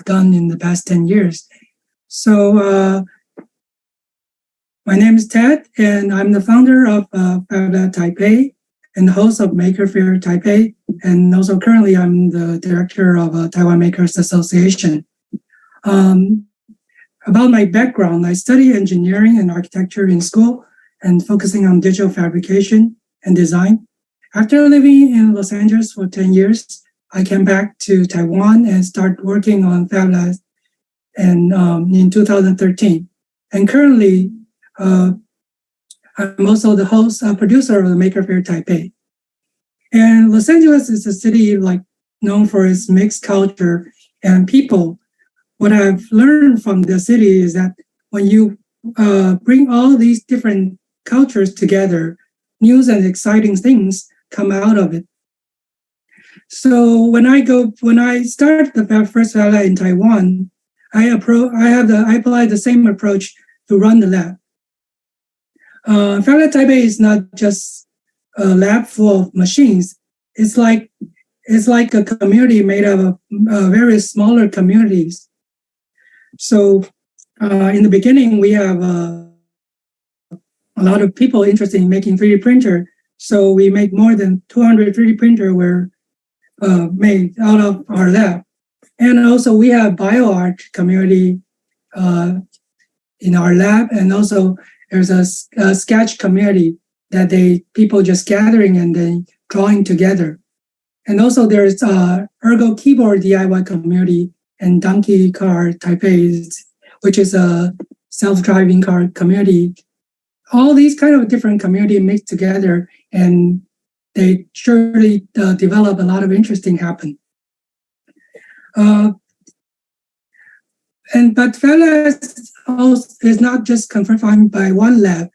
done in the past 10 years. So my name is Ted, and I'm the founder of FabLab Taipei and the host of Maker Fair Taipei. And also currently I'm the director of Taiwan Makers Association. About my background, I studied engineering and architecture in school and focusing on digital fabrication and design. After living in Los Angeles for 10 years, I came back to Taiwan and started working on FabLab in 2013. And currently, I'm also the host, producer of the Maker Fair Taipei. And Los Angeles is a city known for its mixed culture and people. What I've learned from the city is that when you bring all these different cultures together, new and exciting things come out of it. So when I start the first FabLab in Taiwan, I apply the same approach to run the lab. FabLab Taipei is not just a lab full of machines. It's like a community made up of various smaller communities. So in the beginning, we have a lot of people interested in making 3D printer. So we make more than 200 3D printer were made out of our lab. And also we have BioArt community in our lab. And also there's a sketch community that people just gathering and then drawing together. And also there's Ergo Keyboard DIY community and Donkey Car Taipei, which is a self-driving car community. All these kind of different community mixed together, and they surely develop a lot of interesting happen. But FabLab is not just confined by one lab.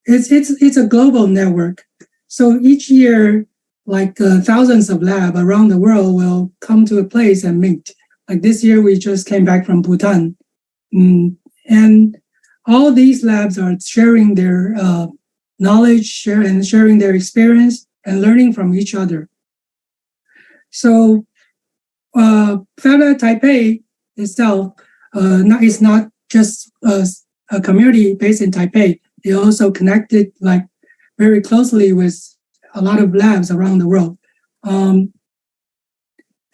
It's a global network. So each year, thousands of labs around the world will come to a place and meet. Like this year, we just came back from Bhutan. And all these labs are sharing their knowledge, sharing their experience and learning from each other. So FabLab Taipei itself is not just a community based in Taipei. It also connected very closely with a lot of labs around the world. And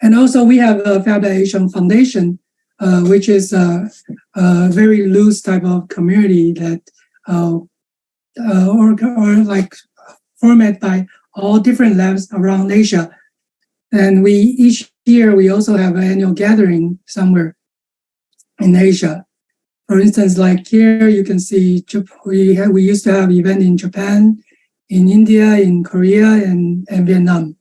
also we have a FabLab Asian Foundation, which is a very loose type of community that format by all different labs around Asia. And each year we also have an annual gathering somewhere in Asia. For instance, here you can see we used to have event in Japan, in India, in Korea, and Vietnam.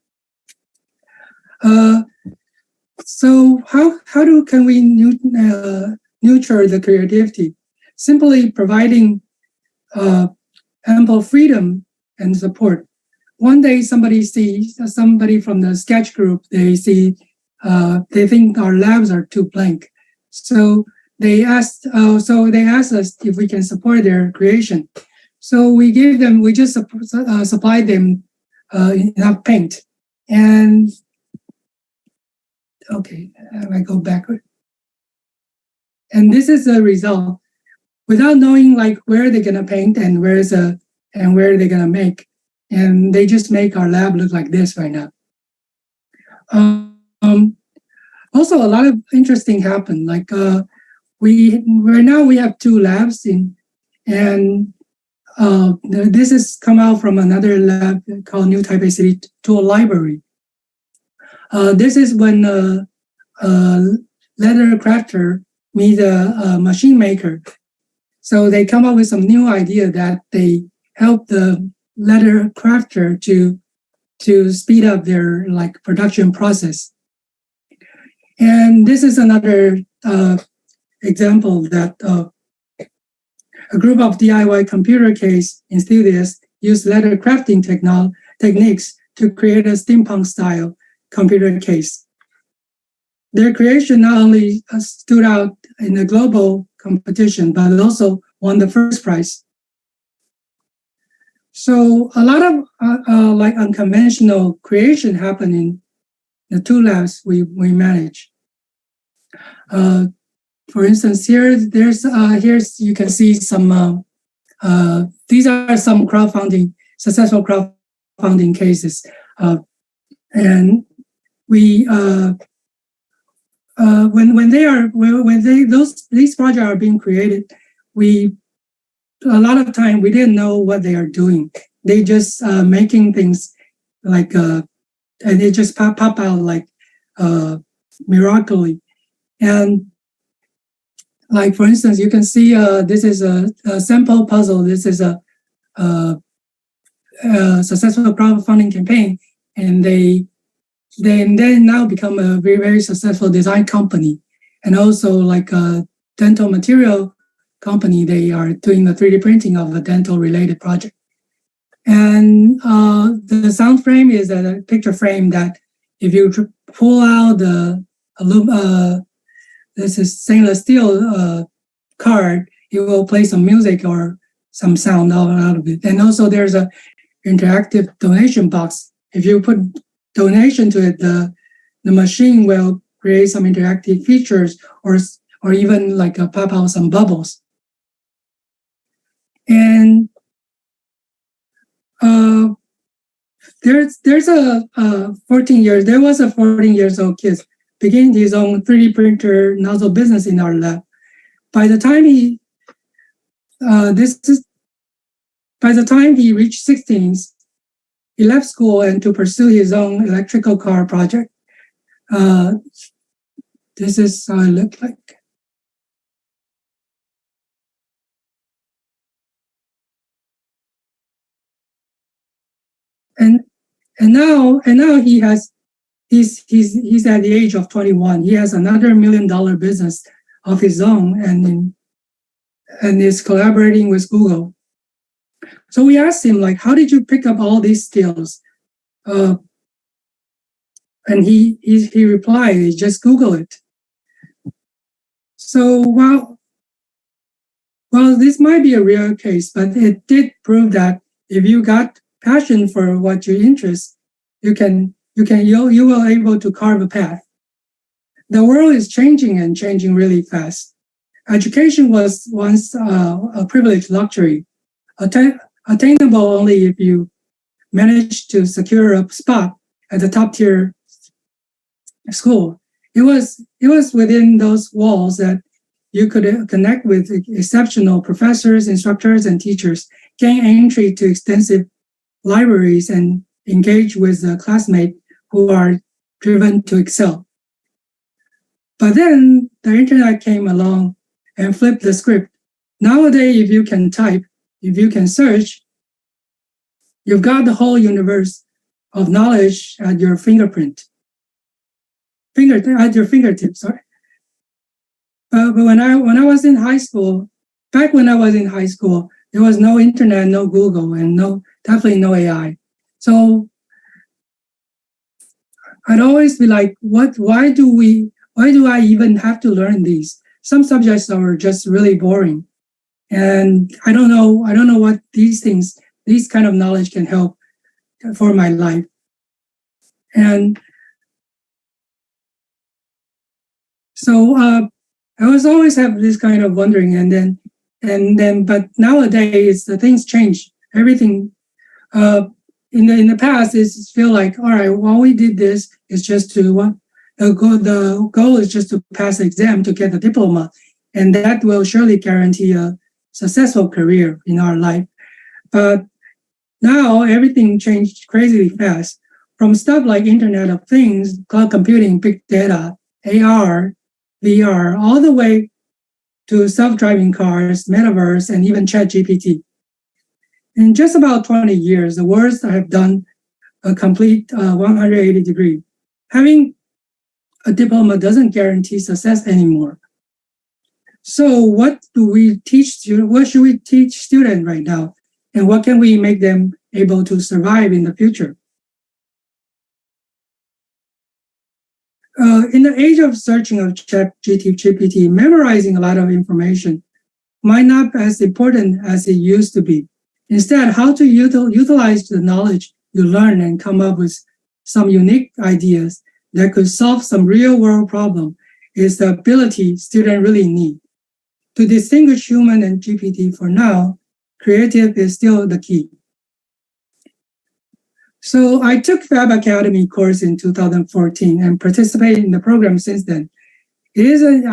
So how can we nurture the creativity? Simply providing ample freedom and support. One day somebody from the sketch group, they think our labs are too blank. So they asked us if we can support their creation. So we just supply them enough paint. And okay, I go backward. And this is the result. Without knowing where they're gonna paint and where they're gonna make. And they just make our lab look like this right now. Also, a lot of interesting happened. Right now we have 2 labs and this has come out from another lab called New Taipei City Tool Library. This is when a leather crafter meets a machine maker. So they come up with some new idea that they help the leather crafter to speed up their production process. And this is another example that a group of DIY computer case enthusiasts use leather crafting techniques to create a steampunk style computer case. Their creation not only stood out in the global competition, but also won the first prize. So a lot of unconventional creation happening the two labs we manage. For instance, here's you can see some. These are some successful crowdfunding cases, and we these projects are being created, a lot of time we didn't know what they are doing. They just making things like and it just pop out like miraculously. And like, for instance, you can see this is a sample puzzle. This is a successful crowdfunding campaign, and they now become a very, very successful design company, and also like a dental material company. They are doing the 3D printing of a dental related project. And the sound frame is a picture frame that if you pull out the this is stainless steel card, it will play some music or some sound out of it. And also there's a interactive donation box. If you put donation to it, the machine will create some interactive features or even like pop out some bubbles. And there was a 14 years old kid beginning his own 3D printer nozzle business in our lab. By the time he reached 16, he left school and to pursue his own electrical car project. This is how it looked like. And now he's at the age of 21. He has another $1 million business of his own and is collaborating with Google. So we asked him, like, how did you pick up all these skills? And he replied, just Google it. So well, this might be a rare case, but it did prove that if you got passion for what you interest, you will able to carve a path. The world is changing and changing really fast. Education was once a privileged luxury, attainable only if you managed to secure a spot at the top tier school. It was within those walls that you could connect with exceptional professors, instructors, and teachers, gain entry to extensive libraries, and engage with classmates who are driven to excel. But then the internet came along and flipped the script. Nowadays, if you can type, if you can search, you've got the whole universe of knowledge at your fingertips. Sorry. But when I was in high school, back when I was in high school, there was no internet, no Google, and definitely no AI. So I'd always be like, why do I even have to learn these? Some subjects are just really boring. And I don't know what these kind of knowledge can help for my life. And so I was always have this kind of wondering, and then, but nowadays the things change. Everything in the past is feel like, all right, well, we did this is just to the goal is just to pass the exam to get the diploma, and that will surely guarantee a successful career in our life. But now everything changed crazily fast, from stuff like Internet of Things, cloud computing, big data, AR, VR, all the way to self-driving cars, metaverse, and even ChatGPT. In just about 20 years, the world have done a complete 180 degree. Having a diploma doesn't guarantee success anymore. So what do we teach students? What should we teach students right now? And what can we make them able to survive in the future? In the age of searching of ChatGPT, memorizing a lot of information might not be as important as it used to be. Instead, how to utilize the knowledge you learn and come up with some unique ideas that could solve some real world problem is the ability students really need. To distinguish human and GPT for now, creative is still the key. So I took Fab Academy course in 2014 and participated in the program since then. It is an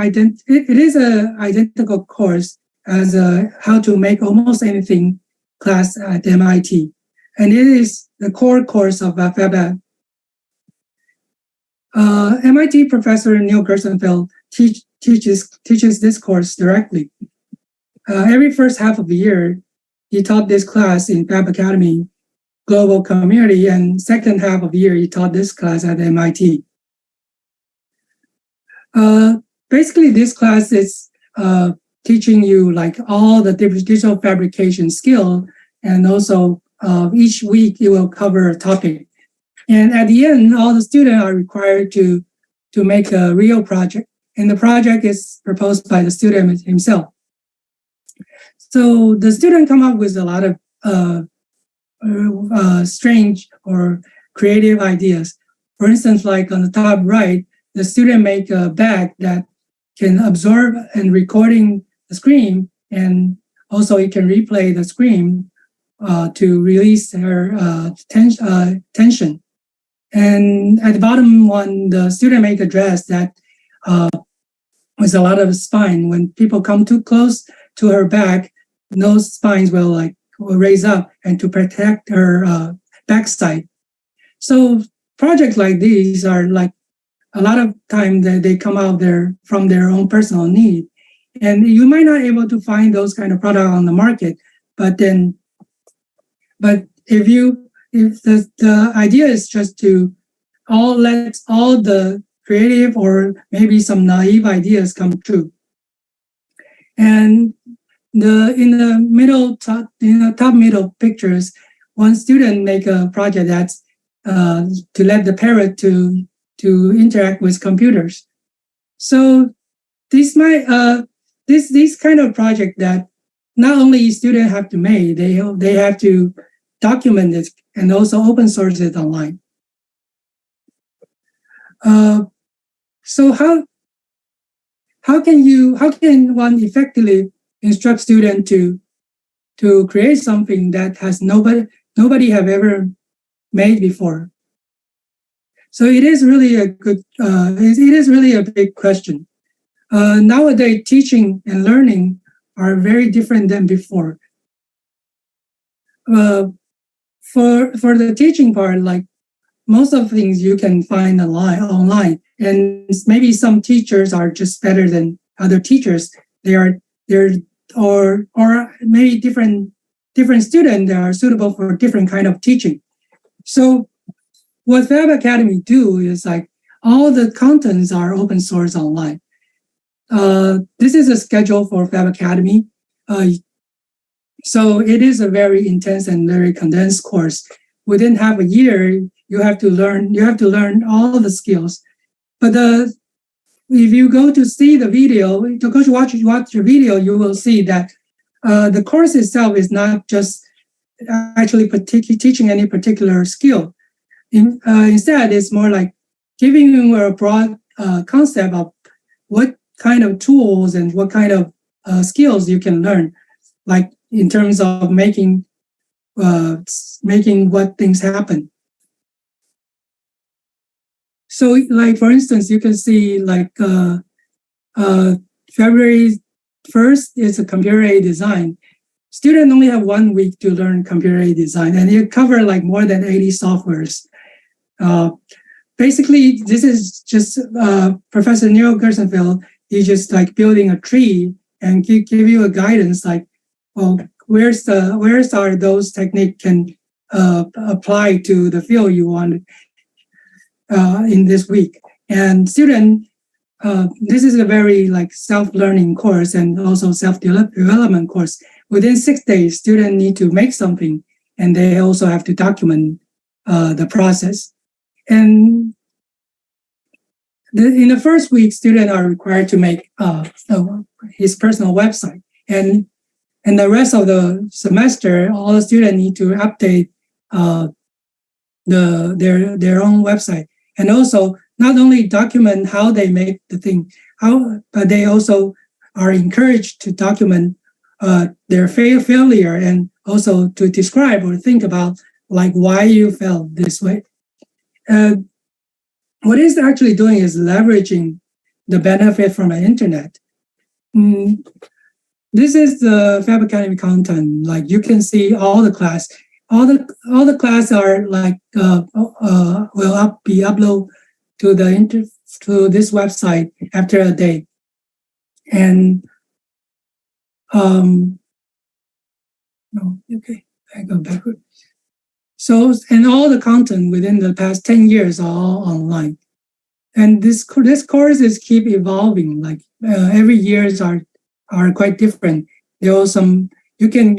identical course as a how to make almost anything class at MIT. And it is the core course of Fab. MIT professor Neil Gershenfeld teaches this course directly. Every first half of the year, he taught this class in Fab Academy Global Community, and second half of the year, he taught this class at MIT. Basically, this class is teaching you like all the digital fabrication skill, and also each week it will cover a topic. And at the end, all the students are required to make a real project, and the project is proposed by the student himself. So the student come up with a lot of strange or creative ideas. For instance, like on the top right, the student make a bag that can absorb and recording the screen, and also it can replay the screen to release her tension. And at the bottom one, the student make a dress that with a lot of spine. When people come too close to her back, those spines will raise up and to protect her backside. So projects like these are like a lot of time that they come out there from their own personal need. And you might not be able to find those kind of product on the market, but if the idea is just to let all the creative or maybe some naive ideas come true. And in the top middle pictures, one student make a project that's to let the parrot to interact with computers. So these kind of project that not only students have to make, they have to document it and also open source it online. So how can one effectively instruct students to create something that has nobody have ever made before? So it is really a big question. Nowadays, teaching and learning are very different than before. For the teaching part, like most of the things you can find online, and maybe some teachers are just better than other teachers. Or maybe different students that are suitable for different kind of teaching. So what Fab Academy do is like all the contents are open source online. This is a schedule for Fab Academy. So it is a very intense and very condensed course. Within half a year, you have to learn all the skills. But if you go to see the video, to go to watch your video, you will see that the course itself is not just actually teaching any particular skill. Instead, it's more like giving you a broad concept of what kind of tools and what kind of skills you can learn, like in terms of making what things happen. So, like for instance, you can see like February 1st is a computer-aided design. Students only have 1 week to learn computer-aided design, and you cover like more than 80 softwares. Basically, this is just Professor Neil Gershenfeld. He's just like building a tree and give you a guidance like, well, where's are those techniques can apply to the field you want in this week. And student, this is a very like self-learning course and also self-development course. Within 6 days, students need to make something, and they also have to document the process. And in the first week, students are required to make his personal website, and the rest of the semester, all the students need to update their own website. And also, not only document how they make the thing, but they also are encouraged to document their failure and also to describe or think about like why you failed this way. What it's actually doing is leveraging the benefit from the internet. This is the Fab Academy content. Like you can see all the class. All the class are like will be uploaded to to this website after a day, and okay, I go backward. So, and all the content within the past 10 years are all online, and this courses keep evolving. Like every years are quite different. There are some you can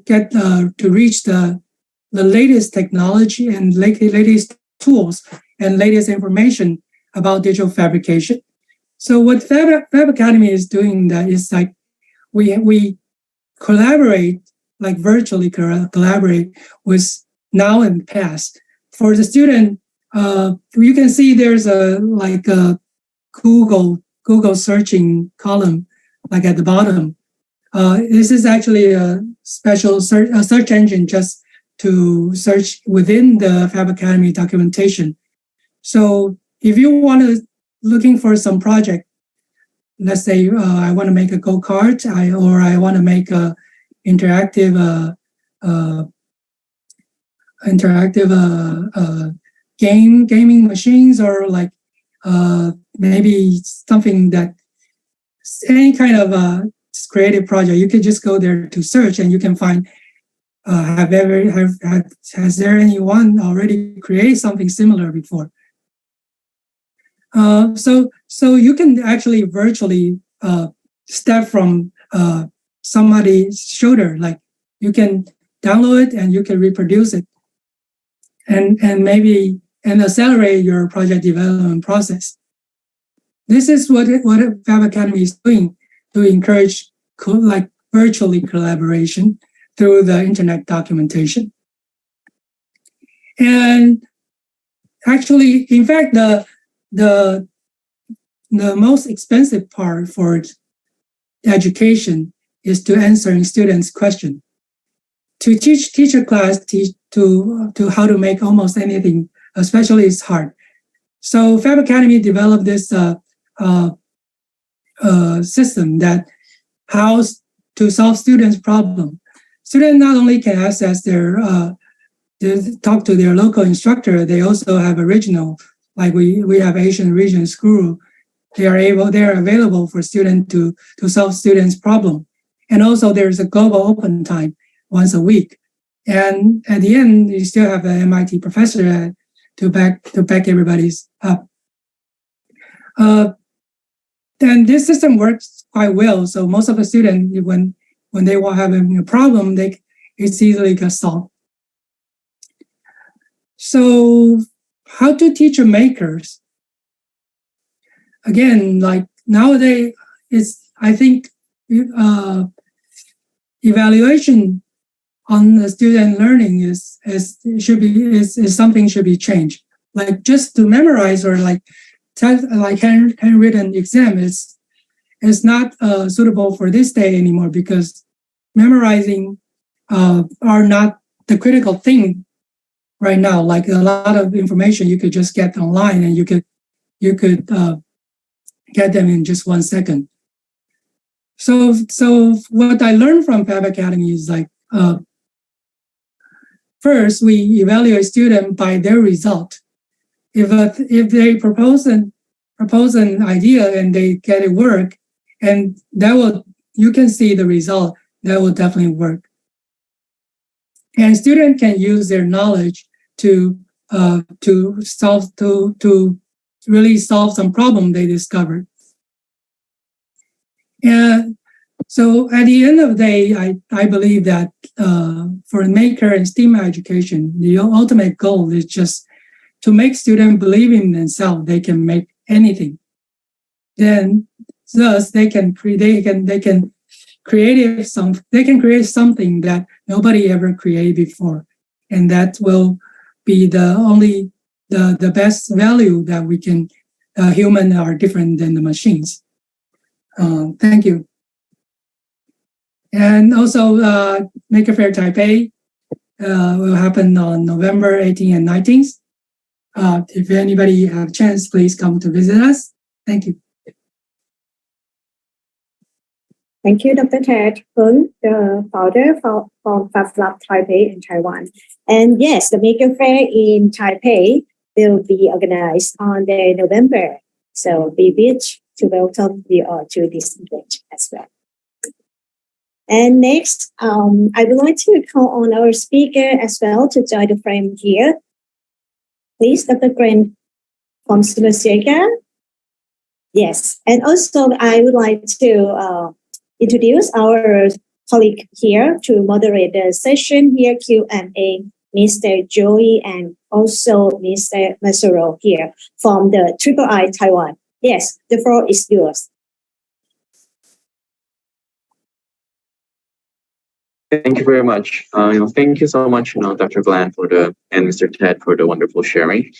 get to reach the latest technology and latest tools and latest information about digital fabrication. So what Fab Academy is doing that is like we collaborate, like virtually collaborate with now and past. For the student, you can see there's a Google searching column like at the bottom. This is actually a special search engine just to search within the Fab Academy documentation. So if you want to looking for some project, let's say I want to make a go-kart, or I want to make a interactive gaming machines, or like maybe something that any kind of creative project, you could just go there to search and you can find has there anyone already created something similar before? So you can actually virtually step from somebody's shoulder, like you can download it and you can reproduce it, and maybe accelerate your project development process. This is what Fab Academy is doing to encourage like virtually collaboration through the internet documentation. And actually, in fact, the most expensive part for education is to answering students' question. To teach a class to how to make almost anything, especially it's hard. So Fab Academy developed this system that how to solve students' problem. Students not only can access talk to their local instructor, they also have original, like we have Asian region school. They are available for students to solve students' problem. And also there's a global open time once a week. And at the end, you still have an MIT professor to back everybody's up. And this system works quite well. So most of the students, when they will have a problem, it's easily get solved. So how to teach makers? Again, like nowadays, I think evaluation on the student learning is something should be changed. Like just to memorize or like handwritten exam is not suitable for this day anymore, because memorizing are not the critical thing right now. Like a lot of information you could just get online, and you could get them in just 1 second. So what I learned from Fab Academy is like first we evaluate students by their result. If they propose an idea and they get it work, and you can see the result, that will definitely work. And students can use their knowledge to really solve some problem they discovered. And so at the end of the day, I believe that for maker and STEAM education, the ultimate goal is just to make students believe in themselves. They can make anything. Then thus they can create something that nobody ever created before, and that will be the best value that we can humans are different than the machines. Thank you. And also, Maker Faire Taipei will happen on November 18th and 19th. If anybody have a chance, please come to visit us. Thank you. Thank you, Dr. Ted Kun, the founder from FabLab Taipei in Taiwan. And yes, the Maker Faire in Taipei will be organized on the November. So we wish to welcome you all to this event as well. And next, I would like to call on our speaker as well to join the frame here. Please, Dr. Grant from Sulawesi. Yes, and also I would like to introduce our colleague here to moderate the session here, Q&A, Mr. Joey and also Mr. Masuro here from the III Taiwan. Yes, the floor is yours. Thank you very much. Thank you so much, Dr. Glenn and Mr. Ted for the wonderful sharing.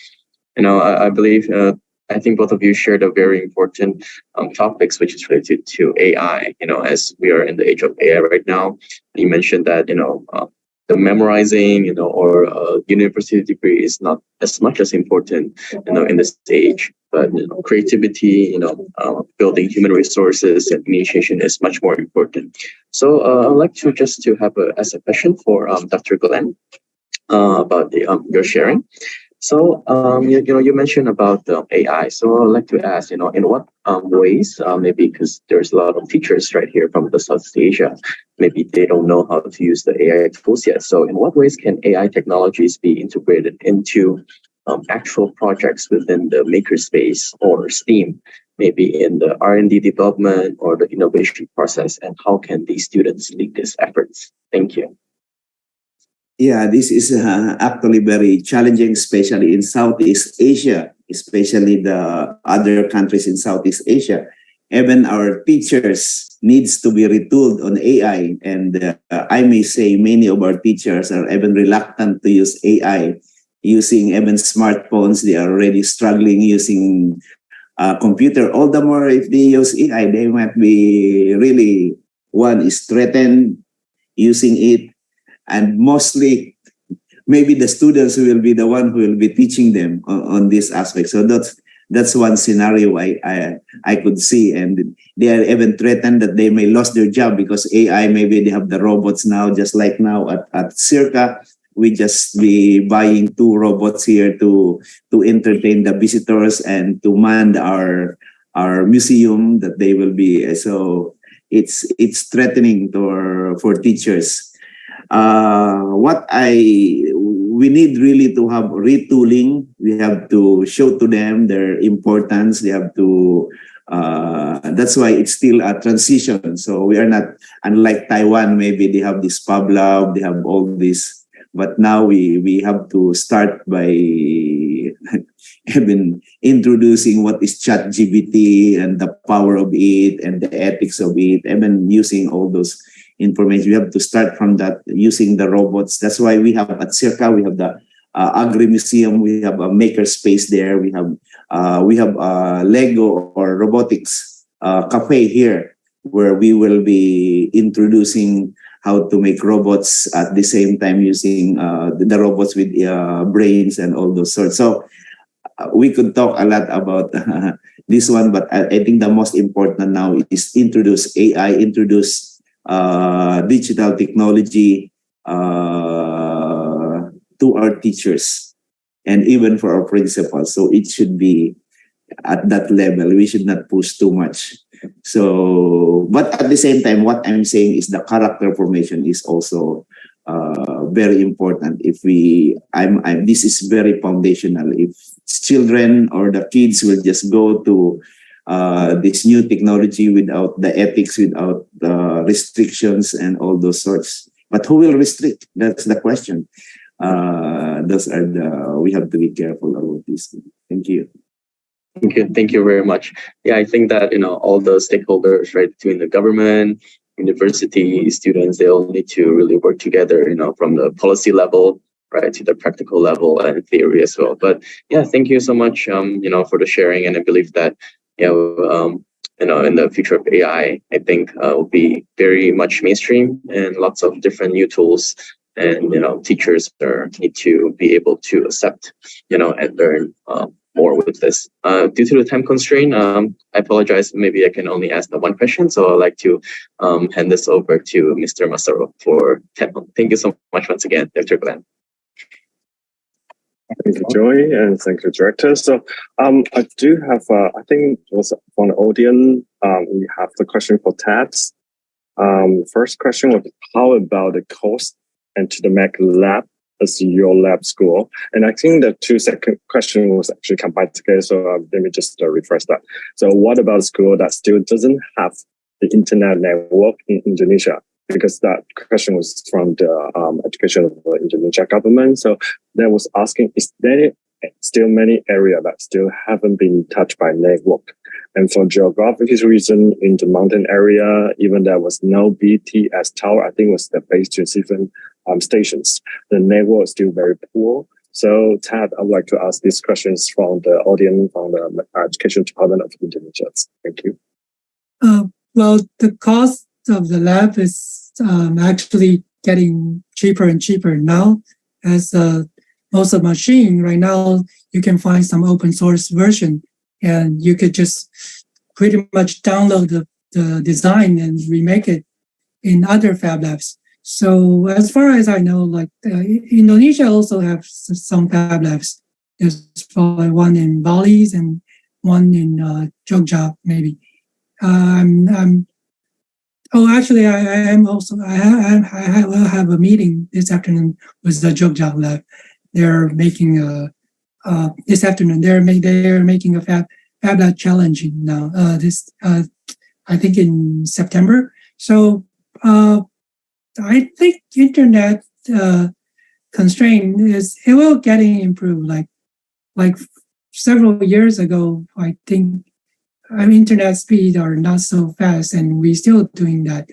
I believe, I think both of you shared a very important topics, which is related to AI. As we are in the age of AI right now, you mentioned that, the memorizing, or a university degree is not as much as important, in this age. But creativity, building human resources and initiation is much more important. So I'd like to have as a question for Dr. Glenn about your sharing. So you mentioned about the AI. So I'd like to ask, in what ways, maybe because there's a lot of teachers right here from the Southeast Asia, maybe they don't know how to use the AI tools yet. So in what ways can AI technologies be integrated into actual projects within the makerspace or STEAM, maybe in the R&D development or the innovation process, and how can these students lead these efforts? Thank you. Yeah, this is actually very challenging, especially in Southeast Asia, especially the other countries in Southeast Asia. Even our teachers needs to be retooled on AI, and I may say many of our teachers are even reluctant to use AI. Using even smartphones, they are already struggling using computer. All the more if they use AI, they might be really, one is threatened using it, and mostly maybe the students will be the one who will be teaching them on this aspect. So that's one scenario I could see, and they are even threatened that they may lose their job because AI, maybe they have the robots now, just like now at Circa. We just be buying 2 robots here to entertain the visitors and to man our museum that they will be. So it's threatening for teachers. We need really to have retooling. We have to show to them their importance. They have to. That's why it's still a transition. So we are not unlike Taiwan. Maybe they have this Pub Lab. They have all this. But now we have to start by even introducing what is ChatGPT and the power of it and the ethics of it, even using all those information. We have to start from that, using the robots. That's why we have at Circa, we have the Agri Museum, we have a maker space there, we have Lego or robotics cafe here, where we will be introducing how to make robots at the same time using the robots with brains and all those sorts. So we could talk a lot about this one, but I think the most important now is introduce AI, introduce digital technology to our teachers and even for our principals. So it should be at that level. We should not push too much. So, but at the same time, what I'm saying is the character formation is also very important. If this is very foundational. If children or the kids will just go to this new technology without the ethics, without the restrictions and all those sorts. But who will restrict? That's the question. We have to be careful about this. Thank you. Thank you very much. Yeah, I think that all the stakeholders, right, between the government, university, students, they all need to really work together, from the policy level right, to the practical level and theory as well. But yeah, thank you so much, for the sharing. And I believe that, in the future of AI, I think will be very much mainstream and lots of different new tools. And, teachers need to be able to accept, and learn more with this. Due to the time constraint, I apologize. Maybe I can only ask the one question. So I'd like to hand this over to Mr. Masaro for 10. Thank you so much once again, Dr. Glenn. Thank you, Joy, and thank you, Director. So I do have, I think it was from the audience, we have the question for Ted. First question was, how about the cost and to the MEC lab as your lab school? And I think the second question was actually combined together. So let me just refresh that. So what about a school that still doesn't have the internet network in Indonesia? Because that question was from the education of the Indonesia government. So that was asking, is there still many areas that still haven't been touched by network? And for geographic reason, in the mountain area, even there was no BTS tower, I think it was the base to 7 stations. The network is still very poor. So Ted, I would like to ask these questions from the audience from the Education Department of Indonesia. Thank you. Well, the cost of the lab is actually getting cheaper and cheaper now, as most of machine right now, you can find some open source version, and you could just pretty much download the design and remake it in other fab labs. So as far as I know, like Indonesia also have some fab labs. There's probably one in Bali and one in Jogja, maybe. Actually, I will have a meeting this afternoon with the Jogja lab. They're making this afternoon. They're making a fab lab challenge now. I think in September. So I think internet constraint it will getting improved. Like several years ago, I think. Internet speed are not so fast, and we're still doing that.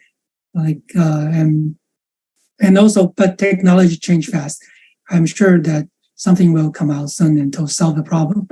And also, but technology change fast. I'm sure that something will come out soon and to solve the problem.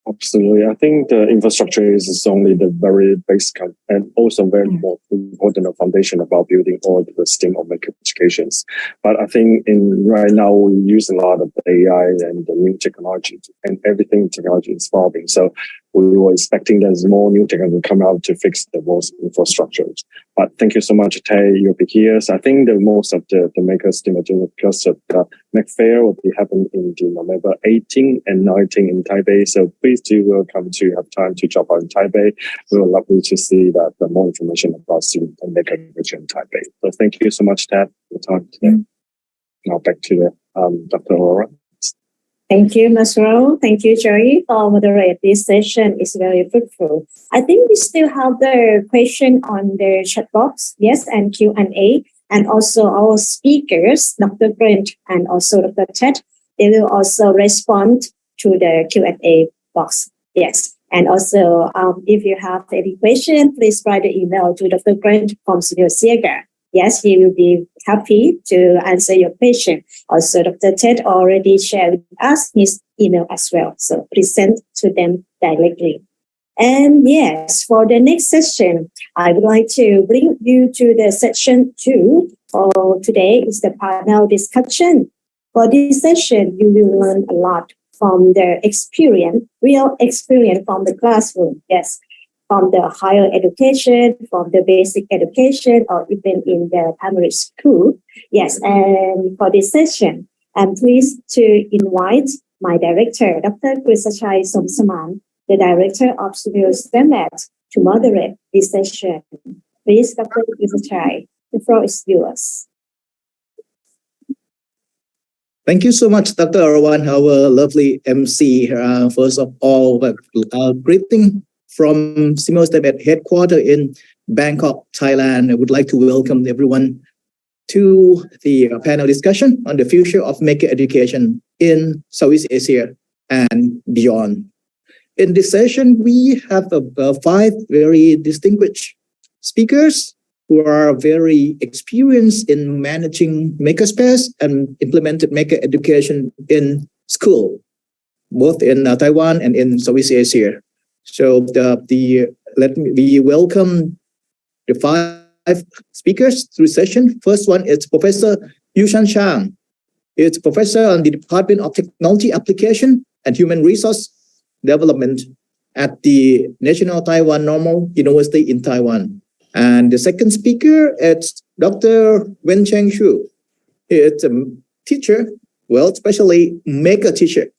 Absolutely. I think the infrastructure is only the very basic and also very important foundation about building all the STEM of educations. But I think right now we use a lot of AI and the new technology, and everything technology is evolving. So we were expecting there's more new technology to come out to fix the most infrastructures. But thank you so much, Tay. You'll be here. So I think that most of the makers STEM because of the MEC Fair will be happening in November 18 and 19 in Taipei. So please do welcome to have time to drop on Taipei. We would love you to see that more information about student and maker in Taipei. So thank you so much, Ted, for your time today. Now back to Dr. Aurora. Thank you, Masro. Thank you, Joy, for moderating this session. It's very fruitful. I think we still have the question on the chat box, yes, and Q&A, and also our speakers, Dr. Brent and also Dr. Ted, they will also respond to the Q&A box, yes. And also, if you have any question, please write the email to Dr. Brent from Studio Siega. Yes, he will be happy to answer your question. Also, Dr. Ted already shared with us his email as well. So please send to them directly. And yes, for the next session, I would like to bring you to the section 2. For today is the panel discussion. For this session, you will learn a lot from the real experience from the classroom. Yes. From the higher education, from the basic education, or even in the primary school. Yes, and for this session, I'm pleased to invite my director, Dr. Krisachai Somsaman, the director of SEAMEO STEM-ED, to moderate this session. Please, Dr. Krisachai, the floor is yours. Thank you so much, Dr. Arwan, our lovely MC. First of all, greeting from SEAMEO STEM-ED headquarters in Bangkok, Thailand. I would like to welcome everyone to the panel discussion on the future of maker education in Southeast Asia and beyond. In this session, we have 5 very distinguished speakers who are very experienced in managing makerspace and implemented maker education in school, both in Taiwan and in Southeast Asia. So we welcome the 5 speakers through session. First one is Professor Yushan Shang. It's professor on the Department of Technology Application and Human Resource Development at the National Taiwan Normal University in Taiwan. And the second speaker is Dr. Wen Cheng Shu. It's a teacher, especially maker teacher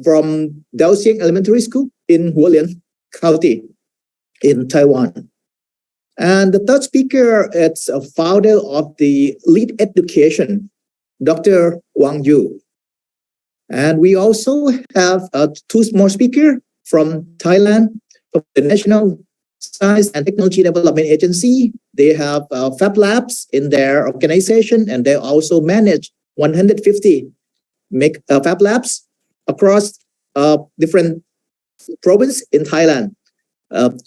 from Daoxiang Elementary School in Hualien County in Taiwan. And the third speaker is a founder of the Lead Education, Dr. Wang Yu. And we also have 2 more speakers from Thailand, from the National Science and Technology Development Agency. They have Fab Labs in their organization, and they also manage 150 Fab Labs across different provinces in Thailand.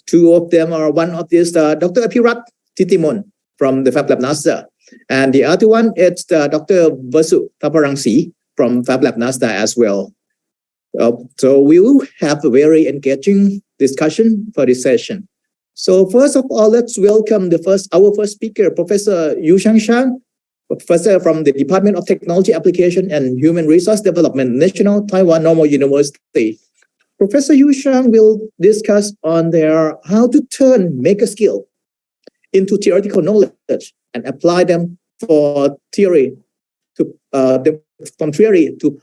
2 of them are, one of these, Dr. Apirat Titimon from the Fab Lab NASA. And the other one is Dr. Vasu Taparangsi from Fab Lab NASA as well. So we will have a very engaging discussion for this session. So first of all, let's welcome our first speaker, Professor Yushan Shang, professor from the Department of Technology Application and Human Resource Development, National Taiwan Normal University. Professor Yushan will discuss on how to turn maker skill into theoretical knowledge and apply them from theory to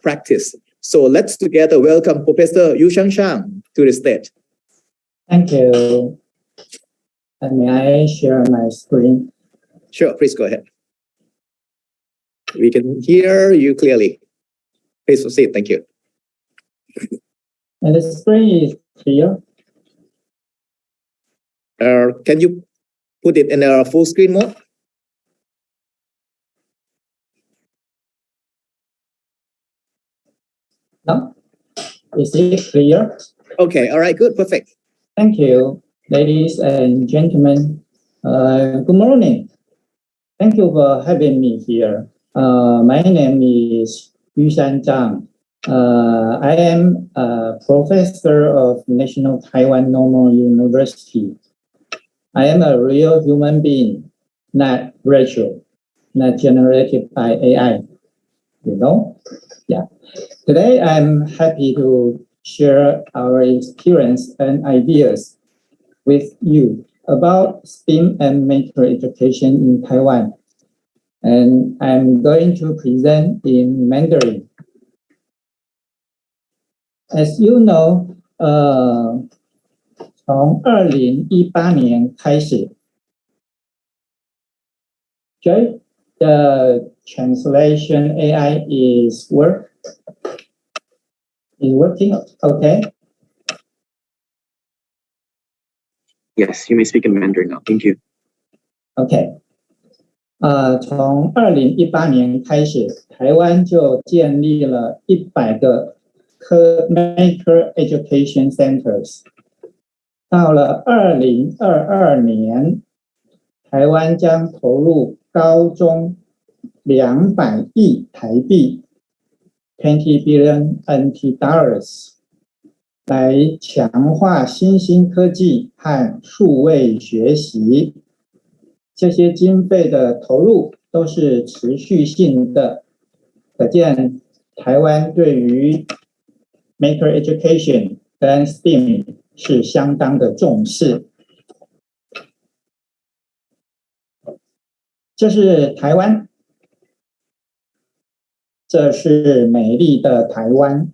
practice. So let's together welcome Professor Yushan Shang to the stage. Thank you. And may I share my screen? Sure, please go ahead. We can hear you clearly. Please proceed. Thank you. And the screen is clear. Can you put it in a full screen mode? No? Is it clear? Okay, all right, good, perfect. Thank you, ladies and gentlemen. Good morning. Thank you for having me here. My name is Yushan Zhang. I am a professor of National Taiwan Normal University. I am a real human being, not virtual, not generated by AI. You know? Yeah. Today, I'm happy to share our experience and ideas with you about STEM and maker education in Taiwan. And I'm going to present in Mandarin. As you know, 从2018年开始 Okay, the translation AI is working okay? Yes, you may speak in Mandarin now. Thank you. Okay. 从2018年开始，台湾就建立了100个Maker Education Centers。到了2022年，台湾将投入高中200亿台币 (20 billion NT dollars) 来强化新兴科技和数位学习。这些经费的投入都是持续性的，可见台湾对于 Maker Education 跟 STEAM 是相当的重视。这是台湾，这是美丽的台湾。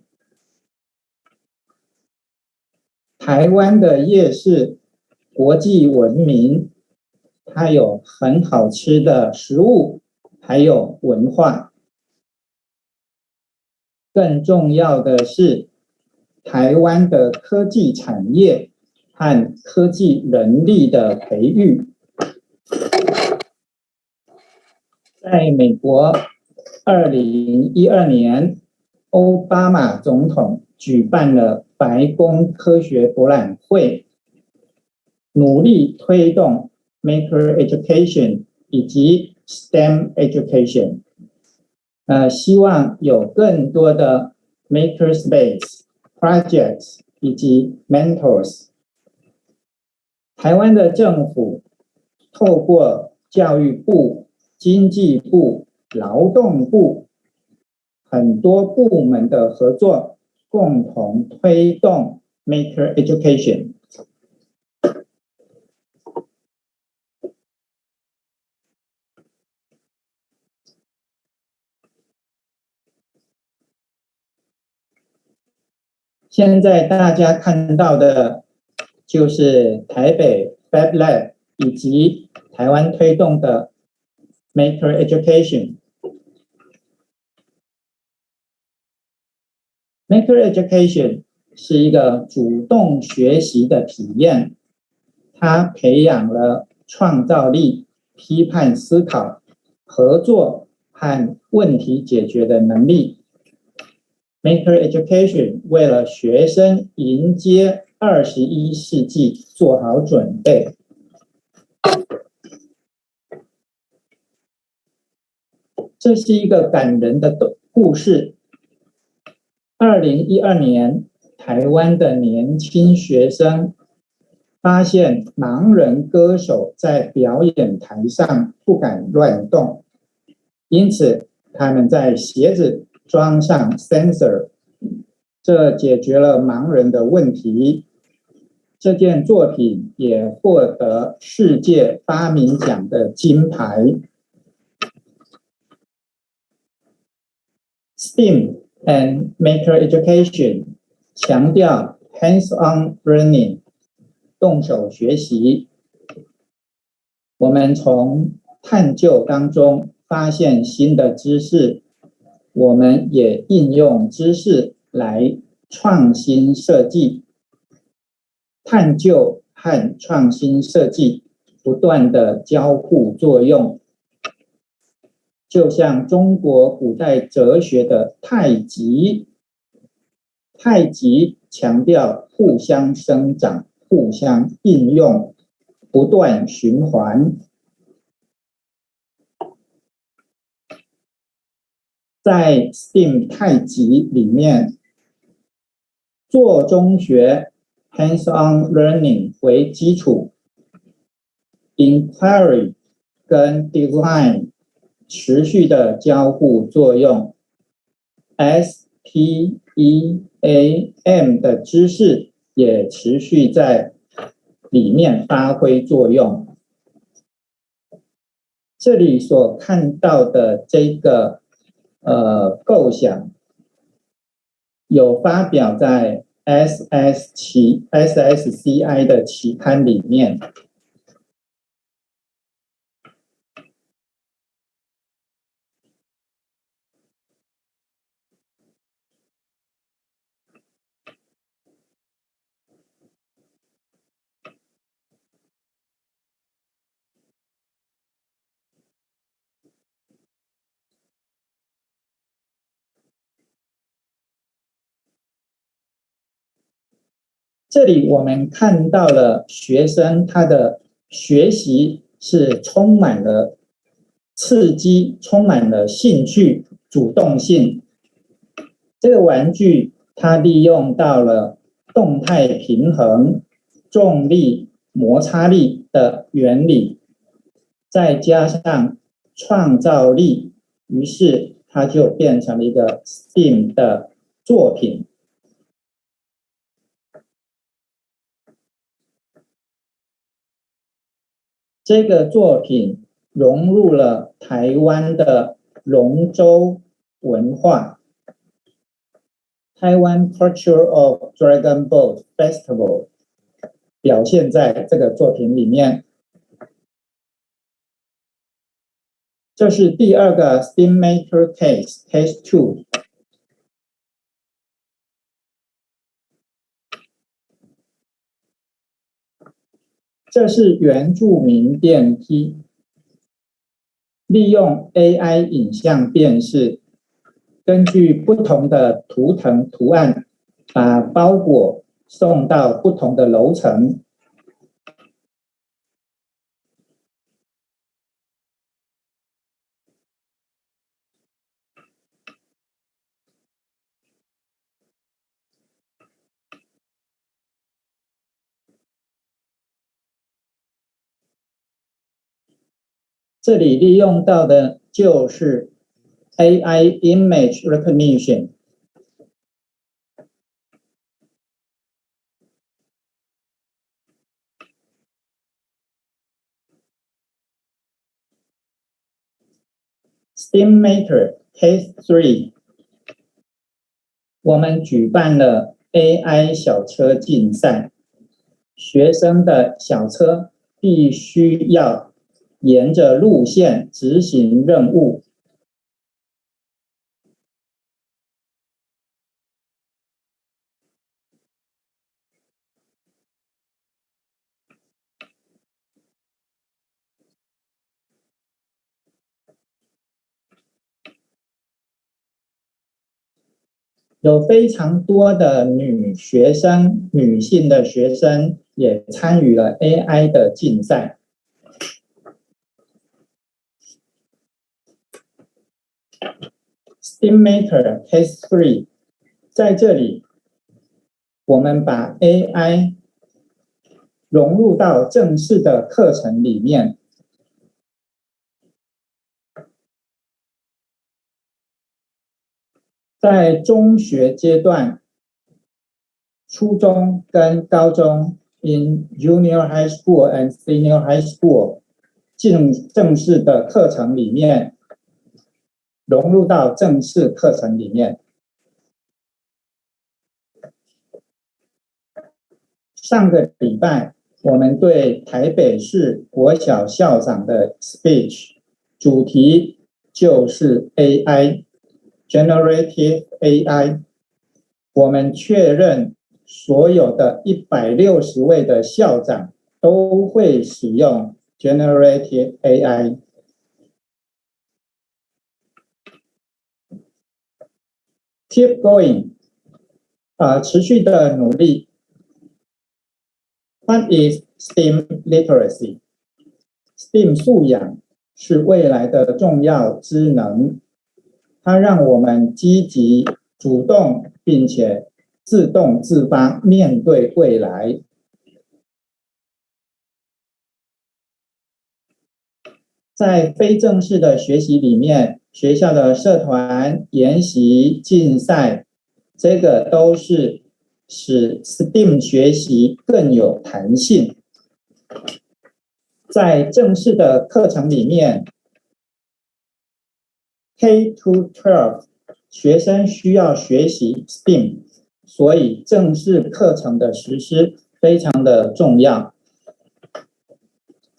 台湾的夜市国际闻名，它有很好吃的食物，还有文化。更重要的是，台湾的科技产业和科技人力的培育。在美国2012年，奥巴马总统举办了白宫科学博览会，努力推动 Maker Education 以及 STEM Education。希望有更多的 Maker Space Projects 以及 Mentors。台湾的政府透过教育部、经济部、劳动部很多部门的合作，共同推动 Maker Education。现在大家看到的就是台北 Fab Lab 以及台湾推动的 Maker Education。Maker Education 是一个主动学习的体验，它培养了创造力、批判思考、合作和问题解决的能力。Maker Education 为了学生迎接21世纪做好准备。这是一个感人的故事。2012年，台湾的年轻学生发现盲人歌手在表演台上不敢乱动，因此他们在鞋子装上 sensor， 这解决了盲人的问题。这件作品也获得世界发明奖的金牌。STEAM and Maker Education 强调 hands-on learning， 动手学习。我们从探究当中发现新的知识，我们也应用知识来创新设计。探究和创新设计不断的交互作用，就像中国古代哲学的太极。太极强调互相生长、互相应用、不断循环。在 STEAM 太极里面，做中学 hands-on learning 为基础， inquiry 跟 design 持续的交互作用， STEAM 的知识也持续在里面发挥作用。这里所看到的这个构想有发表在 SSCI 的期刊里面。这里我们看到了学生他的学习是充满了刺激，充满了兴趣、主动性。这个玩具它利用到了动态平衡、重力、摩擦力的原理，再加上创造力，于是它就变成了一个 STEAM 的作品。这个作品融入了台湾的龙舟文化 Taiwan Culture of Dragon Boat Festival 表现在这个作品里面。这是第二个 STEAM Maker Case Case 2。这是原住民电梯，利用 AI 影像辨识，根据不同的图腾图案，把包裹送到不同的楼层。这里利用到的就是 AI image recognition。STEAMmaker Case 3， 我们举办了 AI 小车竞赛，学生的小车必须要沿着路线执行任务。有非常多的女性的学生也参与了 AI 的竞赛。STEAMmaker Case 3， 在这里，我们把 AI 融入到正式的课程里面。在中学阶段，初中跟高中 in junior high school and senior high school 正式的课程里面，融入到正式课程里面。上个礼拜，我们对台北市国小校长的 speech 主题就是 AI。Generative AI， 我们确认所有的160位的校长都会使用 Generative AI。Keep going， 持续的努力。What is STEAM literacy？ STEAM 素养是未来的重要职能。它让我们积极、主动，并且自动自发面对未来。在非正式的学习里面，学校的社团、研习、竞赛，这个都是使 STEAM 学习更有弹性。在正式的课程里面，K-12 学生需要学习 STEAM， 所以正式课程的实施非常的重要。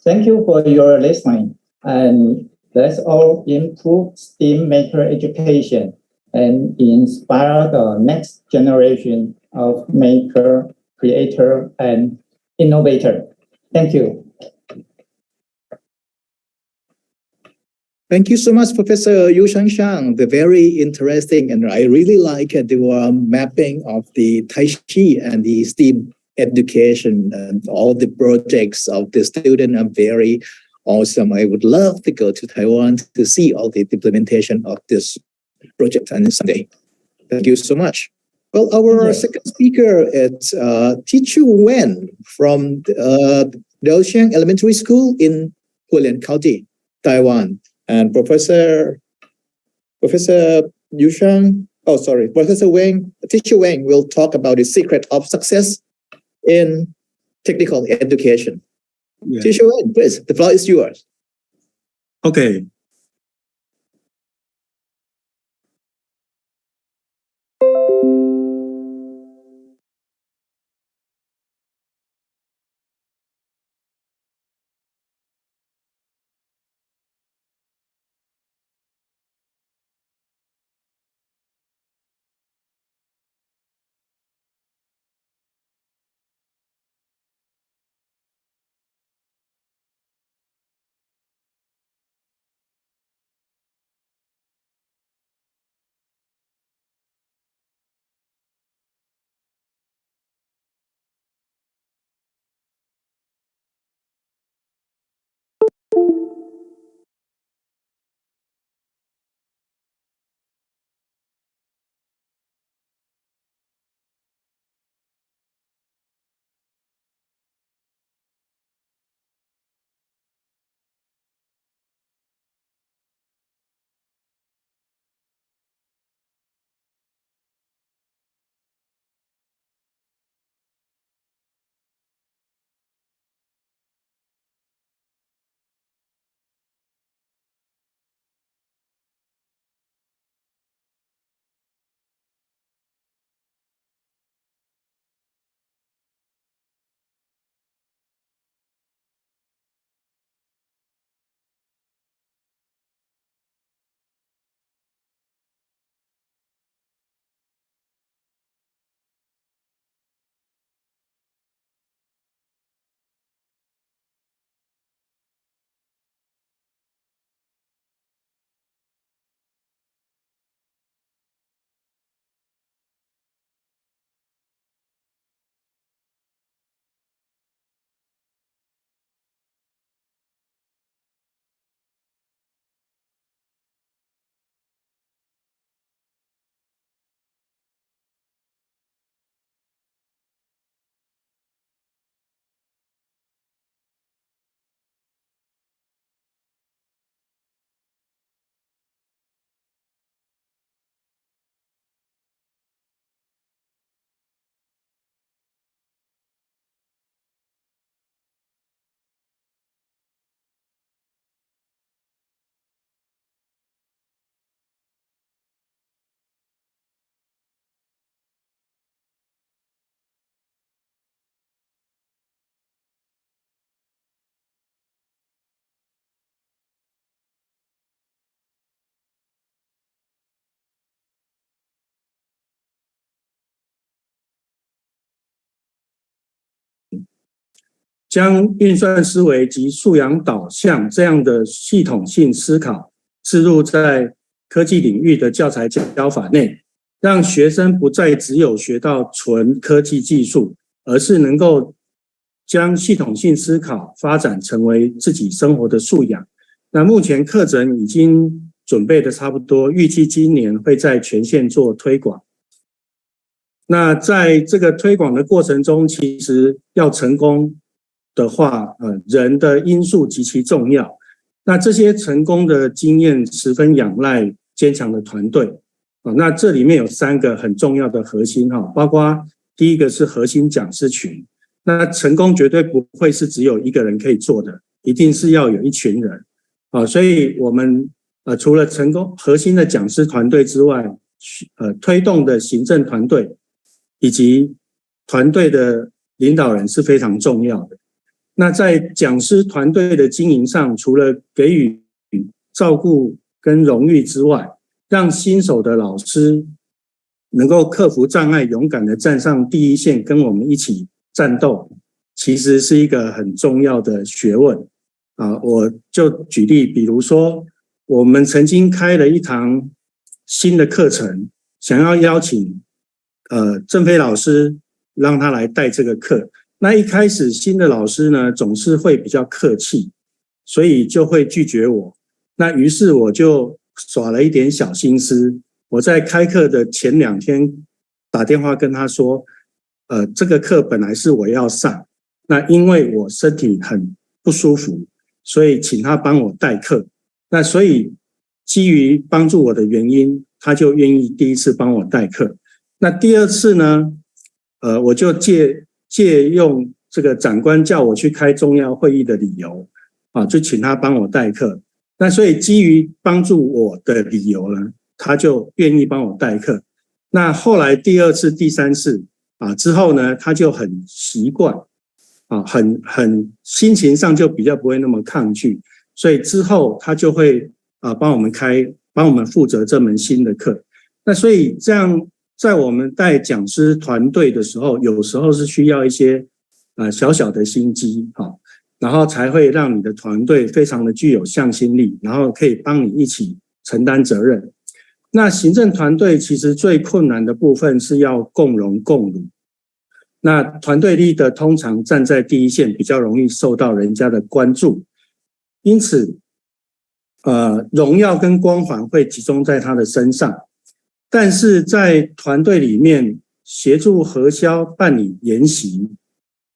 Thank you for your listening, and let's all improve STEAMmaker education and inspire the next generation of maker, creator, and innovator. Thank you. Thank you so much, Professor Yu Shang. The very interesting, and I really like the mapping of the Tai Chi and the STEAM education, and all the projects of the student are very awesome. I would love to go to Taiwan to see all the implementation of this project on Sunday. Thank you so much. Well, our second speaker is Teacher Wen from Daoxiang Elementary School in Hualien County, Taiwan. And Professor Yushang, Professor Wang, Teacher Wang will talk about the secret of success in technical education. Yeah. Teacher Wang, please, the floor is yours. Okay. 将运算思维及素养导向这样的系统性思考置入在科技领域的教材教法内，让学生不再只有学到纯科技技术，而是能够将系统性思考发展成为自己生活的素养。那目前课程已经准备的差不多，预计今年会在全县做推广。那在这个推广的过程中，其实要成功的话，人的因素极其重要。那这些成功的经验十分仰赖坚强的团队。那这里面有3个很重要的核心，包括第一个是核心讲师群。那成功绝对不会是只有一个人可以做的，一定是要有一群人。所以我们除了成功核心的讲师团队之外，推动的行政团队以及团队的领导人是非常重要的。那在讲师团队的经营上，除了给予照顾跟荣誉之外，让新手的老师能够克服障碍，勇敢的站上第一线，跟我们一起战斗，其实是一个很重要的学问。我就举例，比如说我们曾经开了一堂新的课程，想要邀请郑飞老师让他来带这个课。那一开始新的老师呢，总是会比较客气，所以就会拒绝我。那于是我就耍了一点小心思，我在开课的前2天打电话跟他说，这个课本来是我要上，那因为我身体很不舒服，所以请他帮我代课。那所以基于帮助我的原因，他就愿意第一次帮我代课。那第2次呢，我就借用这个长官叫我去开重要会议的理由，就请他帮我代课。那所以基于帮助我的理由呢，他就愿意帮我代课。那后来第2次、第3次之后呢，他就很习惯，很心情上就比较不会那么抗拒，所以之后他就会帮我们负责这门新的课。那所以这样，在我们带讲师团队的时候，有时候是需要一些小小的心机，然后才会让你的团队非常的具有向心力，然后可以帮你一起承担责任。那行政团队其实最困难的部分是要共荣共辱。那团队leader通常站在第一线，比较容易受到人家的关注，因此荣耀跟光环会集中在他的身上。但是在团队里面协助核销、办理研习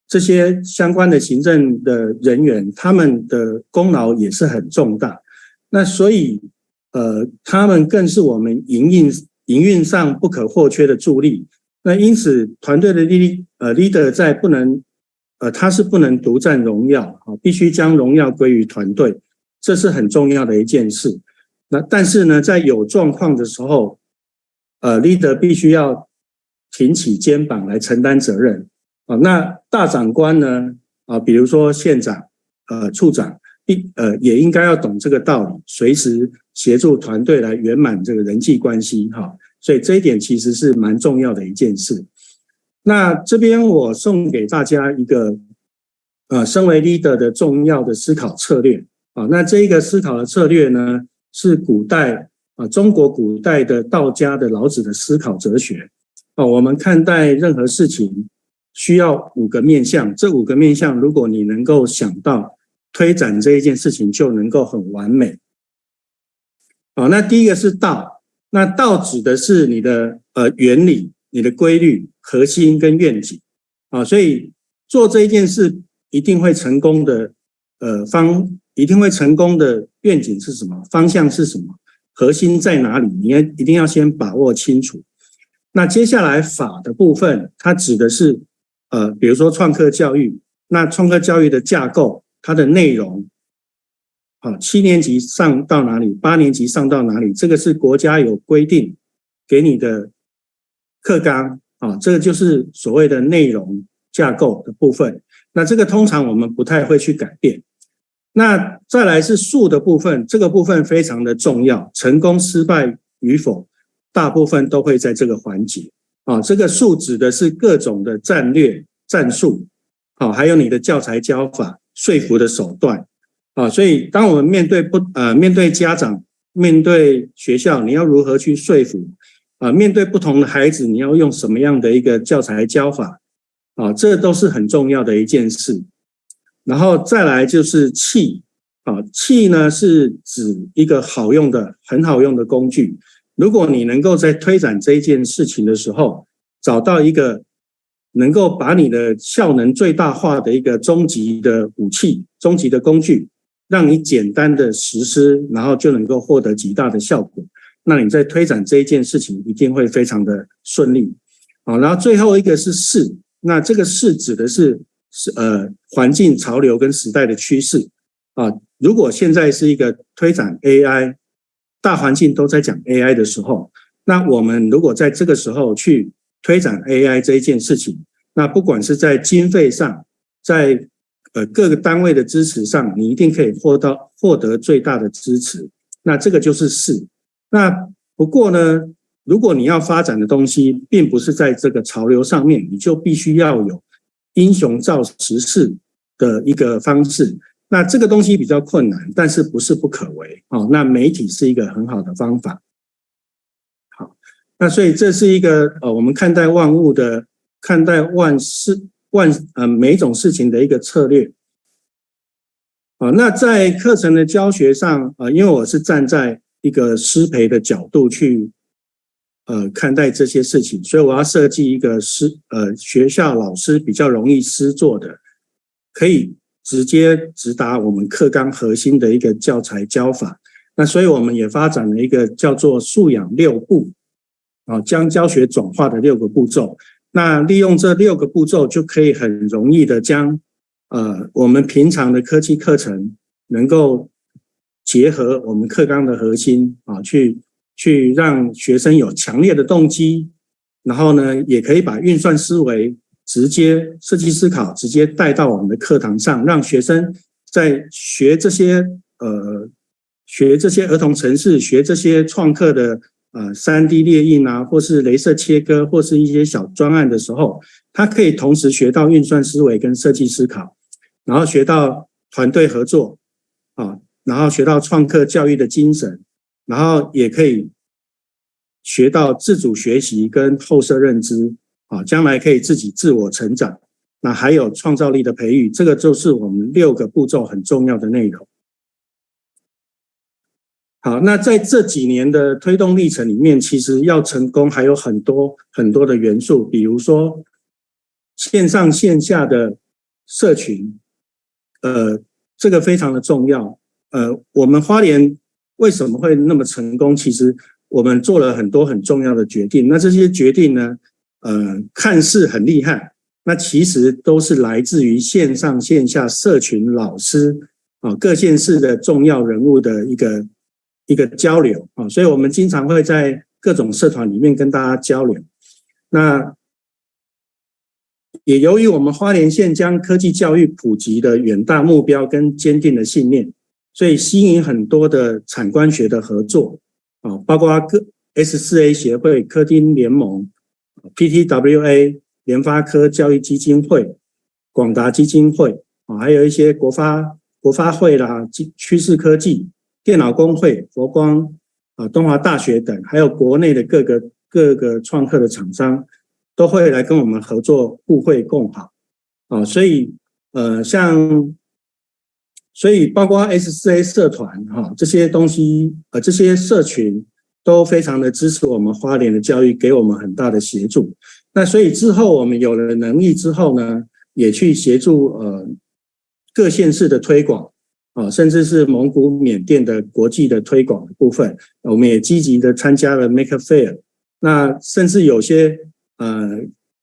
这些相关的行政的人员，他们的功劳也是很重大。那所以他们更是我们营运上不可或缺的助力。那因此团队的leader 在他是不能独占荣耀，必须将荣耀归于团队，这是很重要的一件事。那但是呢，在有状况的时候leader 必须要挺起肩膀来承担责任。那大长官呢，比如说县长、处长，也应该要懂这个道理，随时协助团队来圆满这个人际关系。所以这一点其实是蛮重要的一件事。那这边我送给大家一个身为 leader 的重要的思考策略。那这一个思考的策略呢，是中国古代的道家的老子的思考哲学。我们看待任何事情需要5个面向，这5个面向如果你能够想到推展这一件事情，就能够很完美。那第一个是道，那道指的是你的原理、你的规律、核心跟愿景。所以做这一件事一定会成功的一定会成功的愿景是什么？方向是什么？核心在哪里？你一定要先把握清楚。那接下来法的部分，它指的是比如说创客教育，那创客教育的架构，它的内容，7年级上到哪里，8年级上到哪里，这个是国家有规定给你的课纲，这个就是所谓的内容架构的部分。那这个通常我们不太会去改变。那再来是术的部分，这个部分非常的重要，成功失败与否大部分都会在这个环节。这个术指的是各种的战略战术，还有你的教材教法、说服的手段所以当我们面对家长、面对学校，你要如何去说服面对不同的孩子，你要用什么样的一个教材教法这都是很重要的一件事。然后再来就是气气呢是指一个很好用的工具。如果你能够在推展这一件事情的时候，找到一个能够把你的效能最大化的一个终极的武器、终极的工具，让你简单的实施，然后就能够获得极大的效果，那你在推展这一件事情一定会非常的顺利然后最后一个是势，那这个势指的是环境潮流跟时代的趋势如果现在是一个推展 AI， 大环境都在讲 AI 的时候，那我们如果在这个时候去推展 AI 这一件事情，那不管是在经费上，在各个单位的支持上，你一定可以获得最大的支持。那这个就是势。那不过呢，如果你要发展的东西并不是在这个潮流上面，你就必须要有英雄造时势的一个方式。那这个东西比较困难，但是不是不可为那媒体是一个很好的方法。好，那所以这是一个我们看待万物的、看待每一种事情的一个策略。那在课程的教学上因为我是站在一个师培的角度去看待这些事情，所以我要设计一个学校老师比较容易施作的，可以直接直达我们课纲核心的一个教材教法。那所以我们也发展了一个叫做素养6步将教学转化的6个步骤。那利用这6个步骤，就可以很容易的将我们平常的科技课程能够结合我们课纲的核心去让学生有强烈的动机，然后呢也可以把运算思维直接设计思考直接带到我们的课堂上，让学生在学这些儿童程式，学这些创客的3D 列印或是雷射切割，或是一些小专案的时候，他可以同时学到运算思维跟设计思考，然后学到团队合作然后学到创客教育的精神，然后也可以学到自主学习跟后设认知将来可以自己自我成长，那还有创造力的培育，这个就是我们6个步骤很重要的内容。好，那在这几年的推动历程里面，其实要成功还有很多很多的元素，比如说线上线下的社群这个非常的重要。我们花莲为什么会那么成功，其实我们做了很多很重要的决定，那这些决定呢看似很厉害，那其实都是来自于线上线下社群老师各县市的重要人物的一个交流所以我们经常会在各种社团里面跟大家交流。那也由于我们花莲县将科技教育普及的远大目标跟坚定的信念，所以吸引很多的产官学的合作包括S4A 协会、科丁联盟、PTWA、联发科教育基金会、广达基金会还有一些国发会啦、趋势科技、电脑工会、佛光东华大学等，还有国内的各个创客的厂商都会来跟我们合作，互惠共好所以所以包括 S4A 社团这些东西这些社群都非常的支持我们花莲的教育，给我们很大的协助。那所以之后我们有了能力之后呢，也去协助各县市的推广甚至是蒙古缅甸的国际的推广的部分，我们也积极的参加了 Maker Fair。那甚至有些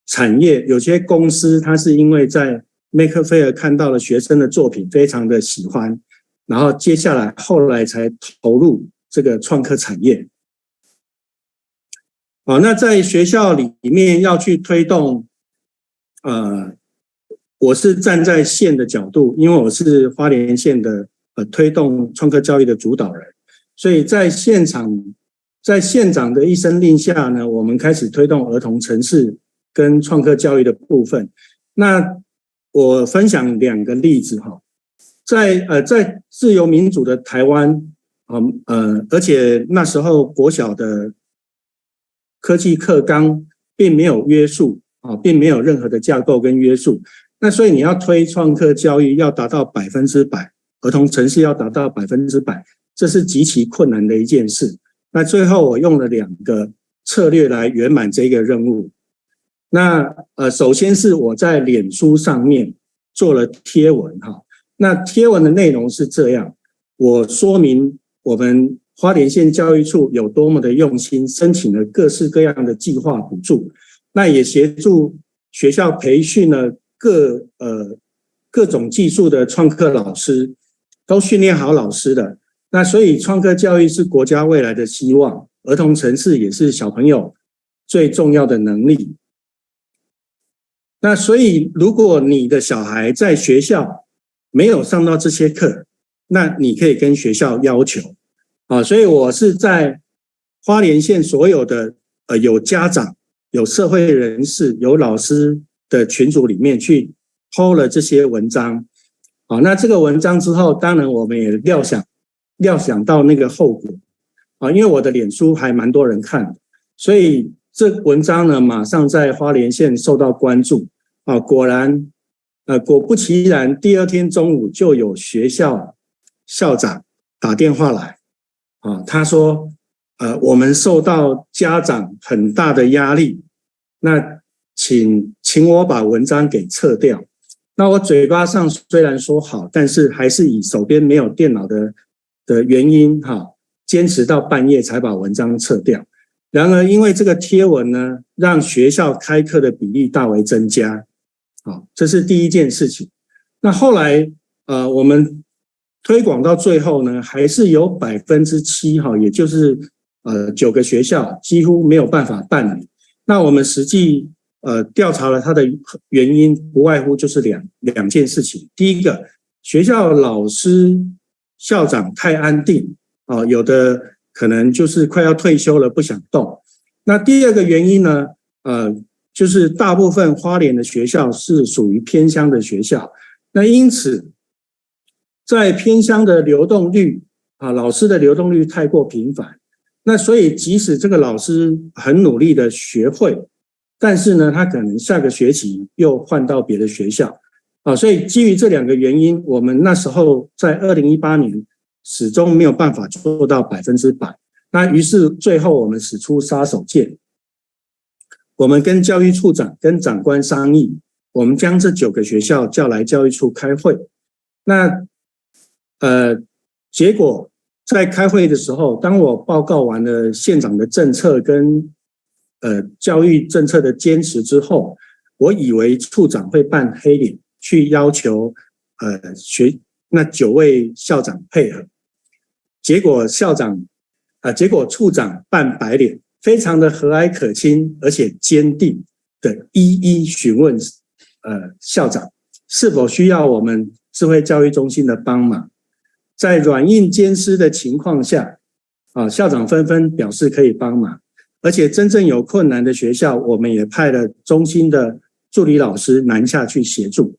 产业有些公司，它是因为在 Maker Fair 看到了学生的作品非常的喜欢，然后接下来后来才投入这个创客产业那在学校里面要去推动我是站在县的角度，因为我是花莲县的推动创客教育的主导人，所以在县长的一声令下呢，我们开始推动儿童程式跟创客教育的部分。那我分享2个例子哈，在自由民主的台湾，而且那时候国小的科技课纲并没有约束啊，并没有任何的架构跟约束，那所以你要推创客教育要达到100%，儿童程式要达到100%，这是极其困难的一件事。那最后我用了2个策略来圆满这个任务。那首先是我在脸书上面做了贴文哈，那贴文的内容是这样，我说明我们花莲县教育处有多么的用心，申请了各式各样的计划补助，那也协助学校培训了各种技术的创客老师，都训练好老师的。那所以创客教育是国家未来的希望，儿童程式也是小朋友最重要的能力。那所以如果你的小孩在学校没有上到这些课，那你可以跟学校要求所以我是在花莲县所有的有家长、有社会人士、有老师的群组里面去 po 了这些文章。那这个文章之后，当然我们也料想到那个后果因为我的脸书还蛮多人看的，所以这文章呢马上在花莲县受到关注果不其然，第2天中午就有学校校长打电话来他说我们受到家长很大的压力，那请我把文章给撤掉。那我嘴巴上虽然说好，但是还是以手边没有电脑的原因坚持到半夜才把文章撤掉。然而因为这个贴文呢，让学校开课的比例大为增加这是第一件事情。那后来我们推广到最后呢，还是有 7%也就是9个学校几乎没有办法办理。那我们实际调查了它的原因，不外乎就是两件事情。第一个，学校老师校长太安定有的可能就是快要退休了不想动。那第2个原因呢就是大部分花莲的学校是属于偏乡的学校，那因此在偏乡的流动率老师的流动率太过频繁，那所以即使这个老师很努力的学会，但是呢他可能下个学期又换到别的学校所以基于这2个原因，我们那时候在2018年始终没有办法做到100%。那于是最后我们使出杀手锏，我们跟教育处长跟长官商议，我们将这9个学校叫来教育处开会。那结果在开会的时候，当我报告完了县长的政策跟教育政策的坚持之后，我以为处长会扮黑脸去要求那9位校长配合，结果处长扮白脸，非常的和蔼可亲，而且坚定的一一询问校长是否需要我们智慧教育中心的帮忙。在软硬兼施的情况下校长纷纷表示可以帮忙，而且真正有困难的学校，我们也派了中心的助理老师南下去协助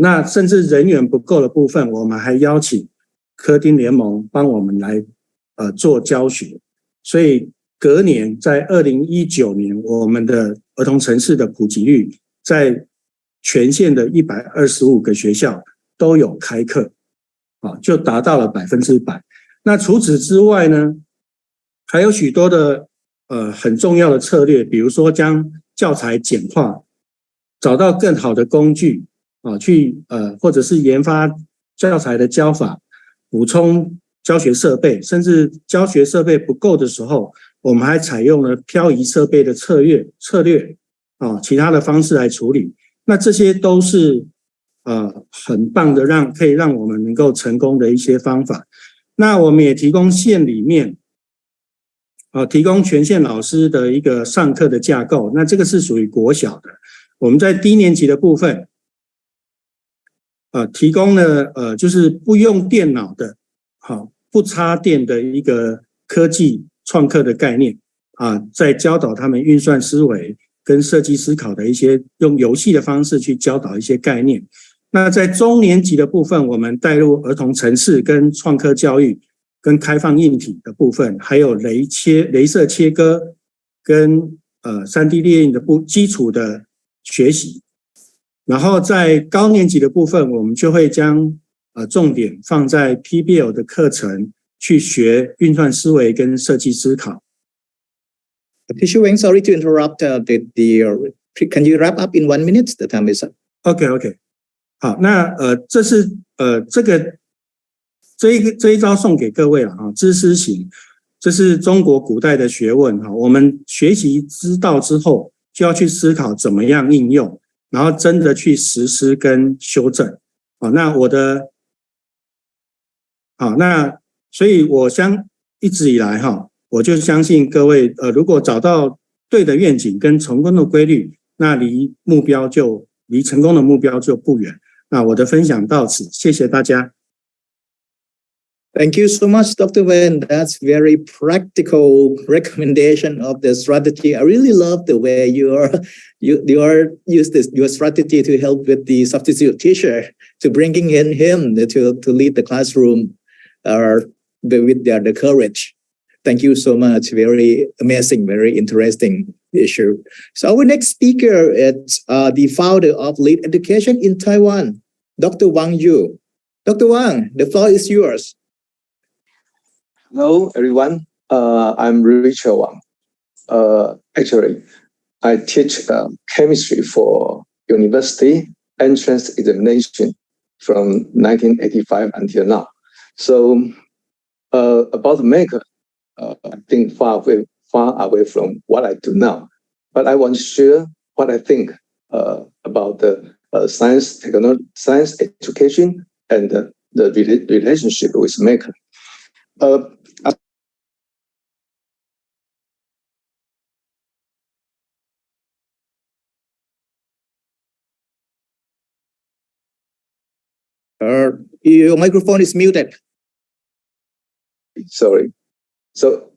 那甚至人员不够的部分，我们还邀请科丁联盟帮我们来做教学。所以隔年在2019年，我们的儿童程式的普及率在全县的125个学校都有开课就达到了100%。那除此之外呢，还有许多的很重要的策略，比如说将教材简化，找到更好的工具或者是研发教材的教法，补充教学设备，甚至教学设备不够的时候，我们还采用了漂移设备的策略其他的方式来处理。那这些都是很棒的可以让我们能够成功的一些方法。那我们也提供县里面提供全县老师的一个上课的架构，那这个是属于国小的。我们在低年级的部分提供了就是不用电脑的不插电的一个科技创客的概念在教导他们运算思维跟设计思考的一些用游戏的方式去教导一些概念。那在中年级的部分，我们带入儿童程式跟创客教育跟开放硬体的部分，还有雷射切割跟3D 列印的基础的学习。然后在高年级的部分，我们就会将重点放在 PBL 的课程去学运算思维跟设计思考。Teacher Wang, sorry to interrupt. Can you wrap up in 1 minute? The time is up. OK， 好，那这是这一招送给各位了啊，知识型，这是中国古代的学问哈。我们学习知道之后，就要去思考怎么样应用，然后真的去实施跟修正。好，那所以我一直以来哈，我就相信各位如果找到对的愿景跟成功的规律，那离成功的目标就不远。那我的分享到此，谢谢大家。Thank you so much, Dr. Wen. That's very practical recommendation of the strategy. I really love the way you use your strategy to help with the substitute teacher, to bringing in him to lead the classroom with the courage. Thank you so much. Very amazing, very interesting issue. So our next speaker is the founder of Lead Education in Taiwan, Dr. Wang Yu. Dr. Wang, the floor is yours. Hello, everyone. I'm Richard Wang. Actually, I teach chemistry for university entrance examination from 1985 until now. So about the maker, I think far away from what I do now. But I want to share what I think about the science education and the relationship with maker. Your microphone is muted. Sorry. So,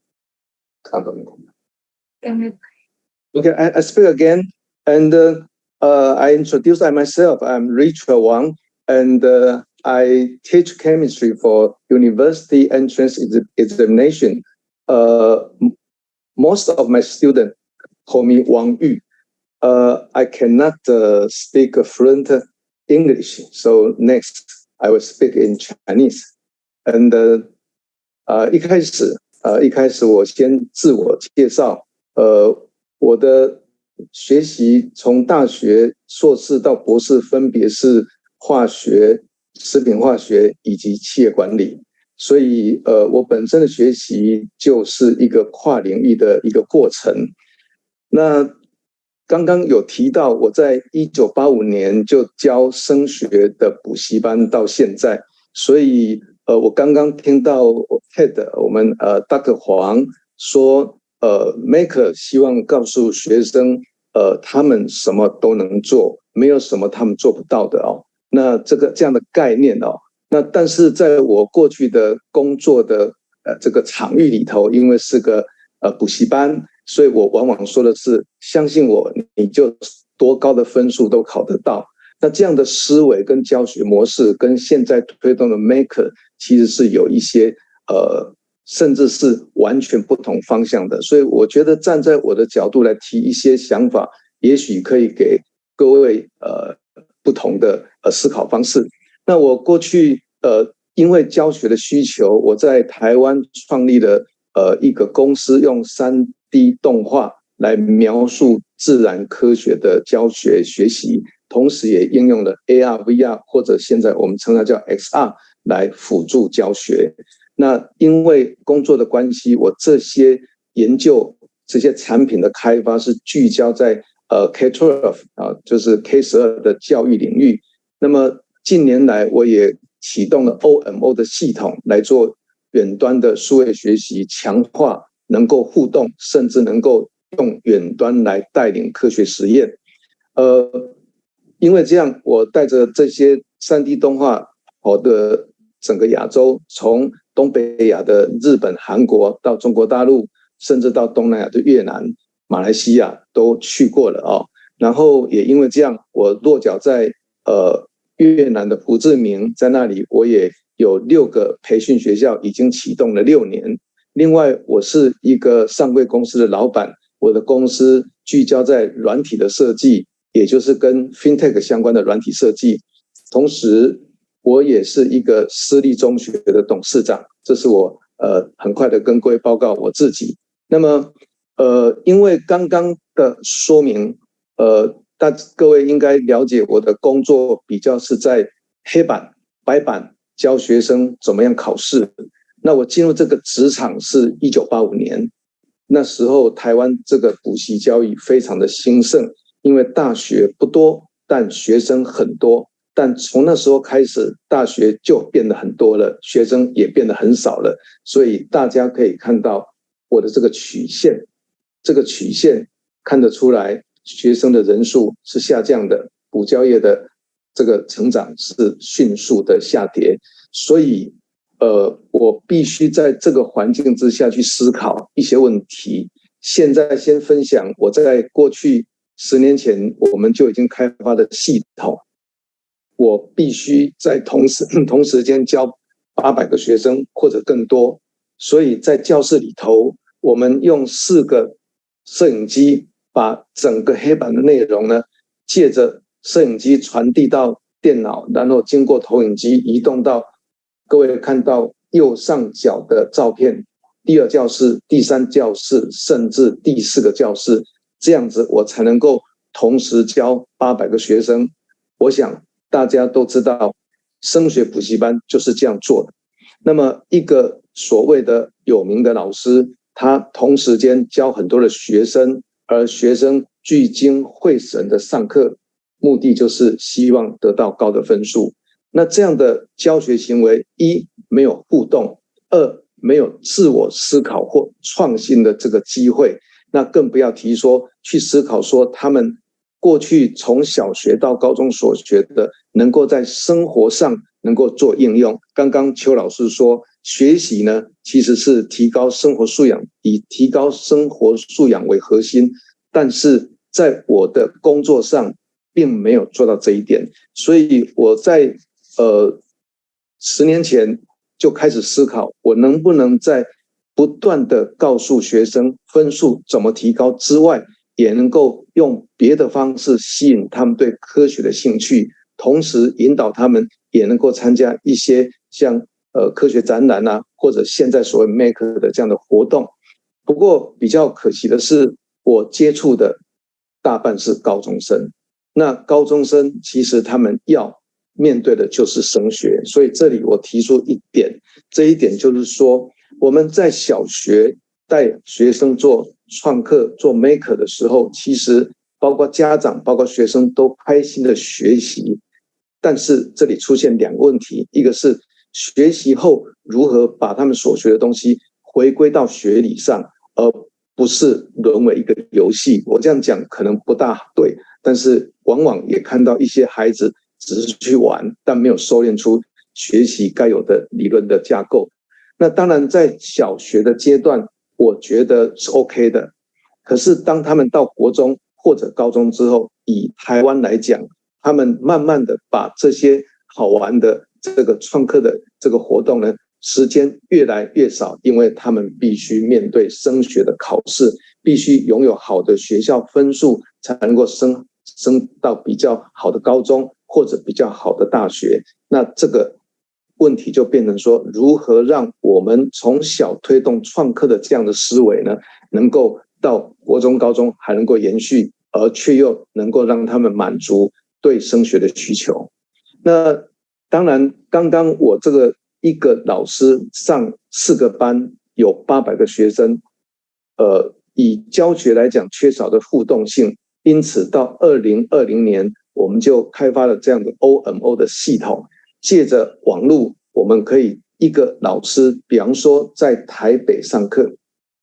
okay, I speak again, and I introduce myself. I'm Richard Wang, and I teach chemistry for university entrance examination. Most of my students call me Wang Yu. I cannot speak fluent English, so next I will speak in Chinese. And 一开始我先自我介绍，我的学习从大学硕士到博士分别是化学、食品化学以及企业管理，所以我本身的学习就是一个跨领域的一个过程。那刚刚有提到，我在1985年就教升学的补习班到现在，所以我刚刚听到 TED 我们Dr. 黄说Maker 希望告诉学生他们什么都能做，没有什么他们做不到的哦。那这样的概念哦，那但是在我过去的工作的这个场域里头，因为是个补习班，所以我往往说的是相信我，你就多高的分数都考得到。那这样的思维跟教学模式跟现在推动的 Maker 其实是有一些甚至是完全不同方向的，所以我觉得站在我的角度来提一些想法，也许可以给各位不同的思考方式。那我过去因为教学的需求，我在台湾创立了一个公司，用 3D 动画来描述自然科学的教学学习，同时也应用了 AR、VR 或者现在我们称它叫 XR 来辅助教学。那因为工作的关系，我这些研究这些产品的开发是聚焦在K-12 就是 K-12 的教育领域。那么近年来我也启动了 OMO 的系统来做远端的数位学习，强化能够互动，甚至能够用远端来带领科学实验。因为这样，我带着这些 3D 动画跑的整个亚洲，从东北亚的日本、韩国到中国大陆，甚至到东南亚的越南，马来西亚都去过了哦。然后也因为这样，我落脚在越南的胡志明，在那里我也有6个培训学校，已经启动了6年。另外，我是一个上柜公司的老板，我的公司聚焦在软体的设计，也就是跟 FinTech 相关的软体设计。同时，我也是一个私立中学的董事长，这是我很快的跟各位报告我自己。那么因为刚刚的说明，各位应该了解我的工作比较是在黑板、白板教学生怎么样考试。那我进入这个职场是1985年，那时候台湾这个补习教育非常的兴盛，因为大学不多，但学生很多。但从那时候开始，大学就变得很多了，学生也变得很少了。所以大家可以看到我的这个曲线，这个曲线看得出来，学生的人数是下降的，补教业的这个成长是迅速的下跌。所以我必须在这个环境之下去思考一些问题。现在先分享我在过去10年前我们就已经开发的系统。我必须在同时间教800个学生或者更多，所以在教室里头，我们用4个摄影机把整个黑板的内容呢，借着摄影机传递到电脑，然后经过投影机移动到各位看到右上角的照片，第2教室、第3教室，甚至第4个教室，这样子我才能够同时教800个学生。我想大家都知道，升学补习班就是这样做的。那么一个所谓的有名的老师，他同时间教很多的学生，而学生聚精会神的上课，目的就是希望得到高的分数。那这样的教学行为，一没有互动，2没有自我思考或创新的这个机会，那更不要提说去思考说他们过去从小学到高中所学的，能够在生活上能够做应用。刚刚邱老师说，学习呢其实是提高生活素养，以提高生活素养为核心，但是在我的工作上并没有做到这一点，所以我在10年前就开始思考，我能不能在不断的告诉学生分数怎么提高之外，也能够用别的方式吸引他们对科学的兴趣，同时引导他们也能够参加一些像科学展览啊，或者现在所谓 Make 的这样的活动。不过比较可惜的是，我接触的大半是高中生。那高中生其实他们要面对的就是升学，所以这里我提出一点，这一点就是说，我们在小学带学生做创客做 maker 的时候，其实包括家长包括学生都开心的学习，但是这里出现2个问题，一个是学习后如何把他们所学的东西回归到学理上，而不是沦为一个游戏。我这样讲可能不大对，但是往往也看到一些孩子只是去玩，但没有收敛出学习该有的理论的架构。那当然在小学的阶段我觉得是 OK 的，可是当他们到国中或者高中之后，以台湾来讲，他们慢慢的把这些好玩的这个创客的这个活动呢，时间越来越少，因为他们必须面对升学的考试，必须拥有好的学校分数，才能够升到比较好的高中或者比较好的大学。那这个问题就变成说，如何让我们从小推动创客的这样的思维呢，能够到国中高中还能够延续，而却又能够让他们满足对升学的需求。那当然刚刚我这个一个老师上4个班，有800个学生，以教学来讲缺少的互动性，因此到2020年我们就开发了这样的 OMO 的系统，借着网络，我们可以一个老师，比方说在台北上课，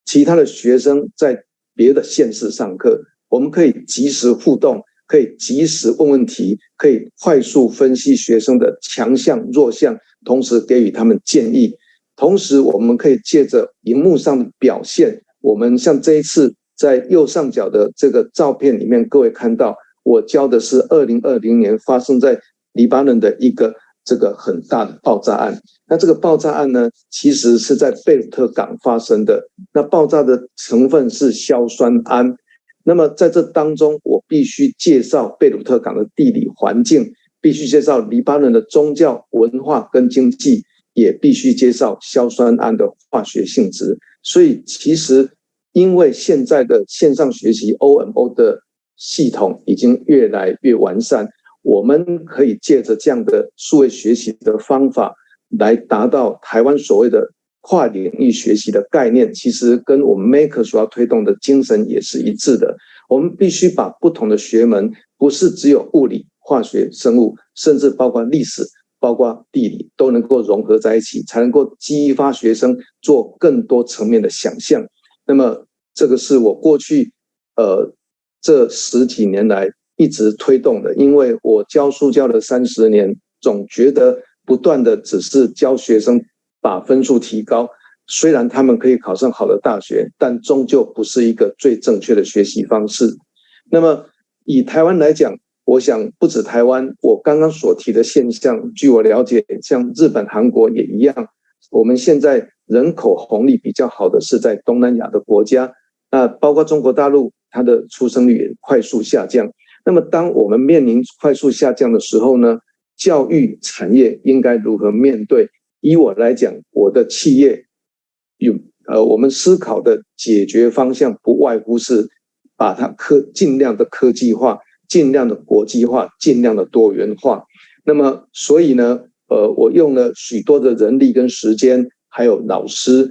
其他的学生在别的县市上课，我们可以及时互动，可以及时问问题，可以快速分析学生的强项弱项，同时给予他们建议。同时我们可以借着荧幕上的表现，我们像这一次在右上角的这个照片里面，各位看到我教的是2020年发生在黎巴嫩的一个这个很大的爆炸案。那这个爆炸案呢，其实是在贝鲁特港发生的。那爆炸的成分是硝酸铵。那么在这当中，我必须介绍贝鲁特港的地理环境，必须介绍黎巴嫩的宗教、文化跟经济，也必须介绍硝酸铵的化学性质。所以其实因为现在的线上学习 OMO 的系统已经越来越完善，我们可以借着这样的数位学习的方法来达到台湾所谓的跨领域学习的概念，其实跟我们 Maker 所要推动的精神也是一致的。我们必须把不同的学门，不是只有物理、化学、生物，甚至包括历史、包括地理，都能够融合在一起，才能够激发学生做更多层面的想象。那么这个是我过去这10几年来一直推动的，因为我教书教了30年，总觉得不断的只是教学生把分数提高，虽然他们可以考上好的大学，但终究不是一个最正确的学习方式。那么以台湾来讲，我想不止台湾，我刚刚所提的现象，据我了解，像日本、韩国也一样。我们现在人口红利比较好的是在东南亚的国家，那包括中国大陆，它的出生率也快速下降。那么当我们面临快速下降的时候呢，教育产业应该如何面对？以我来讲，我的企业我们思考的解决方向不外乎是把它尽量的科技化，尽量的国际化，尽量的多元化。那么所以呢，我用了许多的人力跟时间，还有老师，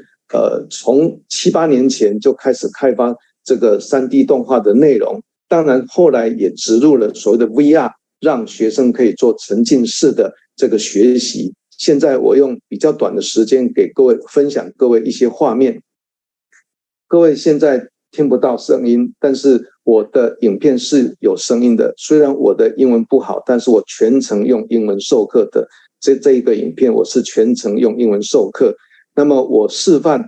从7、8年前就开始开发这个3D 动画的内容，当然后来也植入了所谓的 VR， 让学生可以做沉浸式的这个学习。现在我用比较短的时间给各位分享各位一些画面。各位现在听不到声音，但是我的影片是有声音的。虽然我的英文不好，但是我全程用英文授课的。这一个影片我是全程用英文授课。那么我示范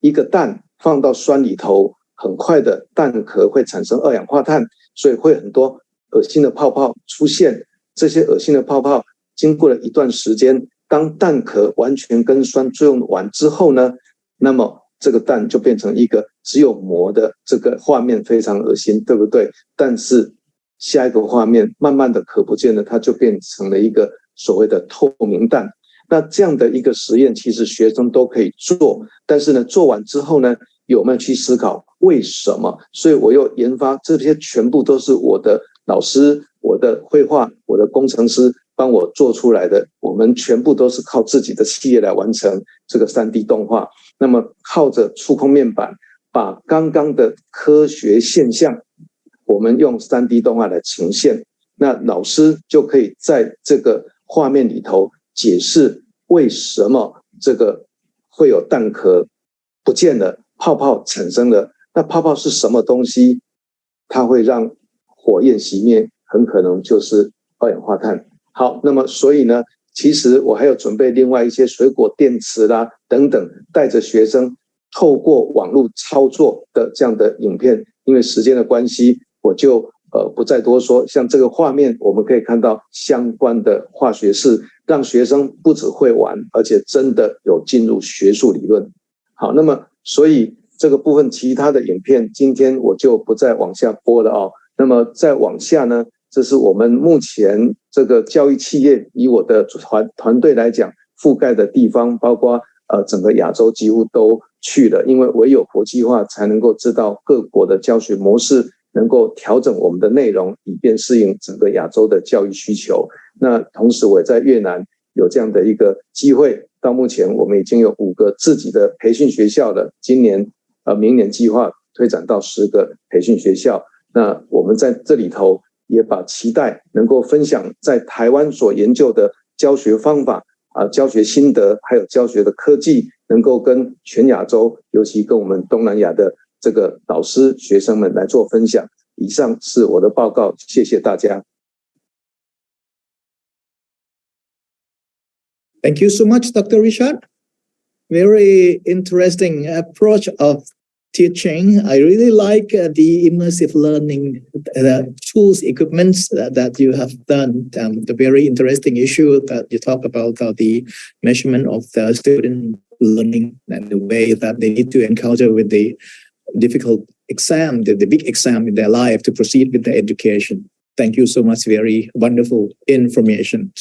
一个蛋放到酸里头，很快的蛋壳会产生2氧化碳，所以会很多恶心的泡泡出现。这些恶心的泡泡经过了一段时间，当蛋壳完全跟酸作用完之后呢，那么这个蛋就变成一个只有膜的这个画面，非常恶心，对不对？但是下一个画面慢慢的壳不见了，它就变成了一个所谓的透明蛋。那这样的一个实验其实学生都可以做，但是呢做完之后呢，有没有去思考为什么？所以我又研发，这些全部都是我的老师、我的绘画、我的工程师帮我做出来的，我们全部都是靠自己的企业来完成这个 3D 动画。那么靠着触控面板，把刚刚的科学现象，我们用 3D 动画来呈现，那老师就可以在这个画面里头解释为什么这个会有蛋壳不见了，泡泡产生了。那泡泡是什么东西？它会让火焰熄灭，很可能就是2氧化碳。好，那么所以呢，其实我还有准备另外一些水果电池啦等等，带着学生透过网络操作的这样的影片。因为时间的关系，我就不再多说。像这个画面，我们可以看到相关的化学式，让学生不只会玩，而且真的有进入学术理论。好，那么所以这个部分其他的影片，今天我就不再往下播了哦。那么再往下呢，这是我们目前这个教育企业以我的团队来讲覆盖的地方，包括整个亚洲几乎都去了，因为唯有国际化才能够知道各国的教学模式，能够调整我们的内容，以便适应整个亚洲的教育需求。那同时我也在越南有这样的一个机会，到目前我们已经有5个自己的培训学校了，明年计划推展到10个培训学校。那我们在这里头也把期待能够分享在台湾所研究的教学方法教学心得，还有教学的科技，能够跟全亚洲，尤其跟我们东南亚的这个老师学生们来做分享。以上是我的报告，谢谢大家。Thank you so much, Dr. Richard. Very interesting approach of teaching. I really like the immersive learning tools, equipments that you have done. The very interesting issue that you talk about the measurement of the student learning and the way that they need to encounter with the difficult exam, the big exam in their life to proceed with their education. Thank you so much. Very wonderful information.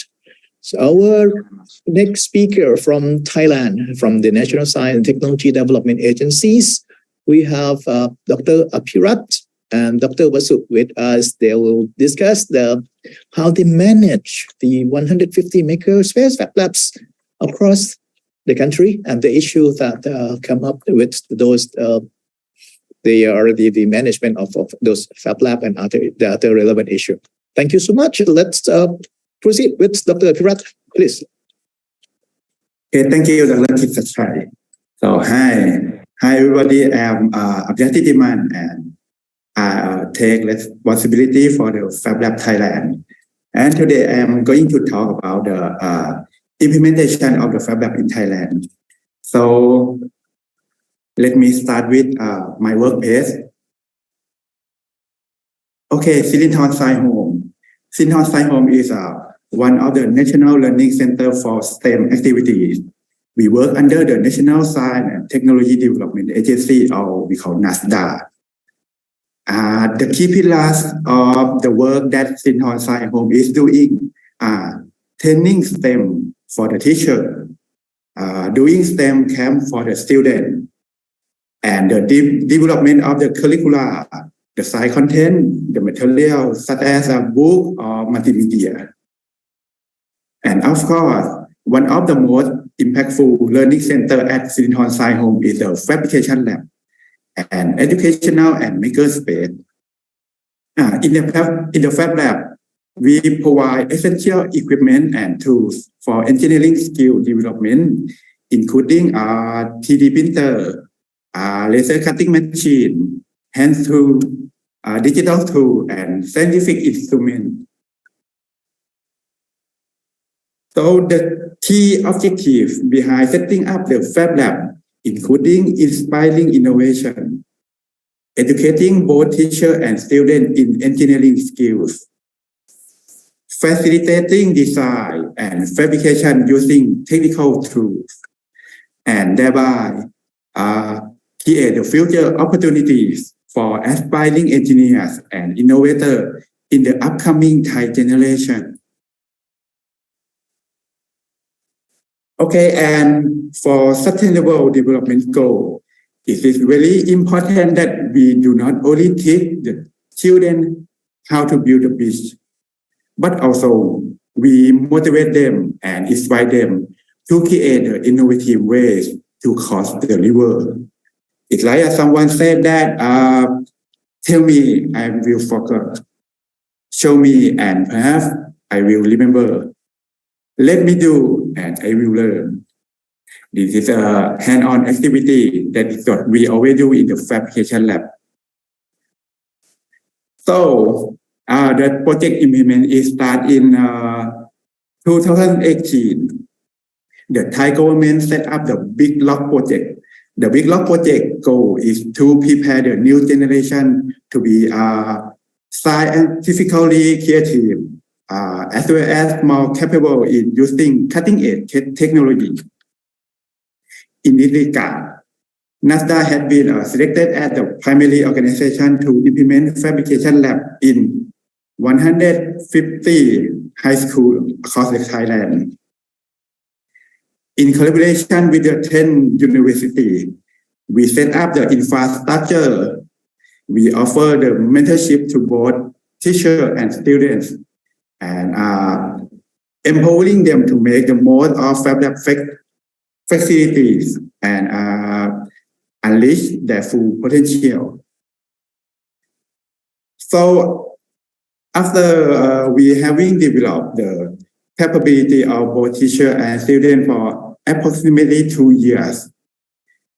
So our next speaker from Thailand, from the National Science and Technology Development Agencies, we have Dr. Apirat and Dr. Vasu with us. They will discuss how they manage the 150 makerspace Fab Labs across the country and the issues that come up with those. They are the management of those Fab Lab and the other relevant issue. Thank you so much. Let's proceed with Dr. Apirat, please. Okay, thank you, Dr. Kitsathai. So, hi everybody. I'm Abhyati Diman, and I take responsibility for the Fab Lab Thailand. And today I am going to talk about the implementation of the Fab Lab in Thailand. So, let me start with my workplace. Okay, Silinthorn Science Home. Silinthorn Science Home is one of the National Learning Center for STEM activities. We work under the National Science and Technology Development Agency, or we call NASDA. The key pillars of the work that Silinthorn Science Home is doing are training STEM for the teacher, doing STEM camp for the student, and the development of the curricula, the science content, the material such as a book or multimedia. And of course, one of the most impactful learning center at Silinthorn Science Home is the Fabrication Lab, an educational and makerspace. In the Fab Lab, we provide essential equipment and tools for engineering skill development, including 3D printer, laser cutting machine, hand tool, digital tool, and scientific instrument. So the key objectives behind setting up the Fab Lab, including inspiring innovation, educating both teacher and student in engineering skills, facilitating design and fabrication using technical tools, and thereby create the future opportunities for aspiring engineers and innovators in the upcoming Thai generation. Okay, and for sustainable development goal, it is very important that we do not only teach the children how to build a bridge, but also we motivate them and inspire them to create innovative ways to cross the river. It's like someone said that, tell me, I will forget. Show me, and perhaps I will remember. Let me do, and I will learn. This is a hand-on activity that is what we always do in the Fabrication Lab. So, the project implement is start in 2018. The Thai government set up the Big Lock project. The Big Lock project goal is to prepare the new generation to be scientifically creative, as well as more capable in using cutting-edge technology. In this regard, NASDA has been selected as the primary organization to implement Fabrication Lab in 150 high schools across Thailand. In collaboration with the 10 universities, we set up the infrastructure. We offer the mentorship to both teachers and students, and empowering them to make the most of Fab Lab facilities and unleash their full potential. So after we having developed the capability of both teacher and student for approximately 2 years,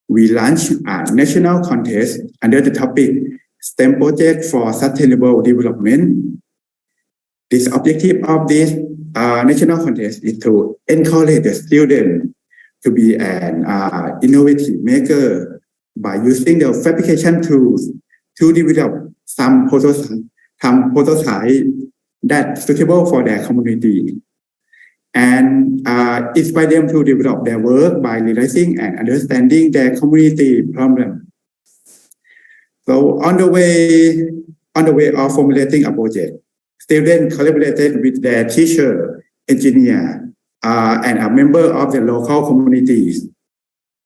we launched a national contest under the topic STEM Project for Sustainable Development. The objective of this national contest is to encourage the student to be an innovative maker, by using the fabrication tools to develop some prototype that's suitable for their community, and inspire them to develop their work by realizing and understanding their community problem. So on the way of formulating a project, students collaborated with their teacher, engineer, and a member of the local communities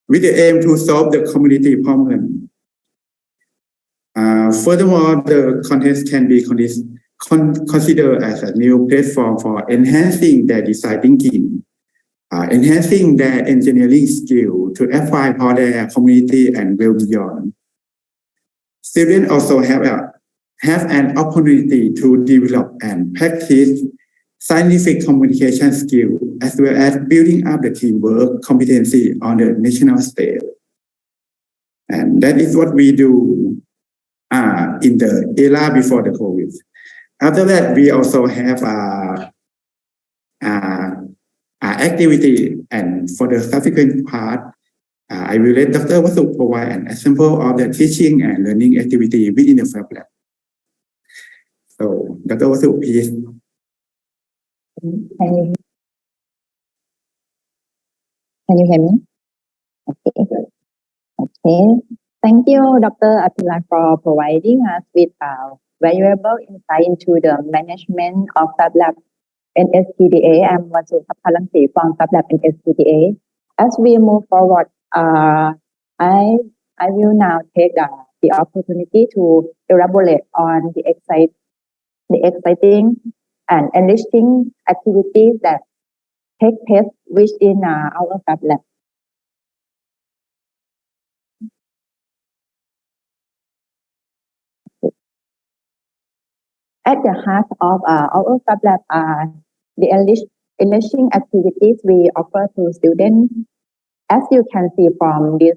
with the aim to solve the community problem. Furthermore, the contest can be considered as a new platform for enhancing their design thinking, enhancing their engineering skill to apply for their community and well beyond. Students also have an opportunity to develop and practice scientific communication skill, as well as building up the teamwork competency on the national stage. And that is what we do in the era before the COVID. After that, we also have activity, and for the subsequent part, I will let Dr. Wasu provide an example of the teaching and learning activity within the Fab Lab. So, Dr. Wasu, please. Can you hear me? Okay. Thank you, Dr. Atula, for providing us with valuable insight into the management of Fab Lab and STDA. I'm Wasu Papalamsi from Fab Lab and STDA. As we move forward, I will now take the opportunity to elaborate on the exciting and enriching activities that take place within our Fab Lab. At the heart of our Fab Lab are the enriching activities we offer to students. As you can see from this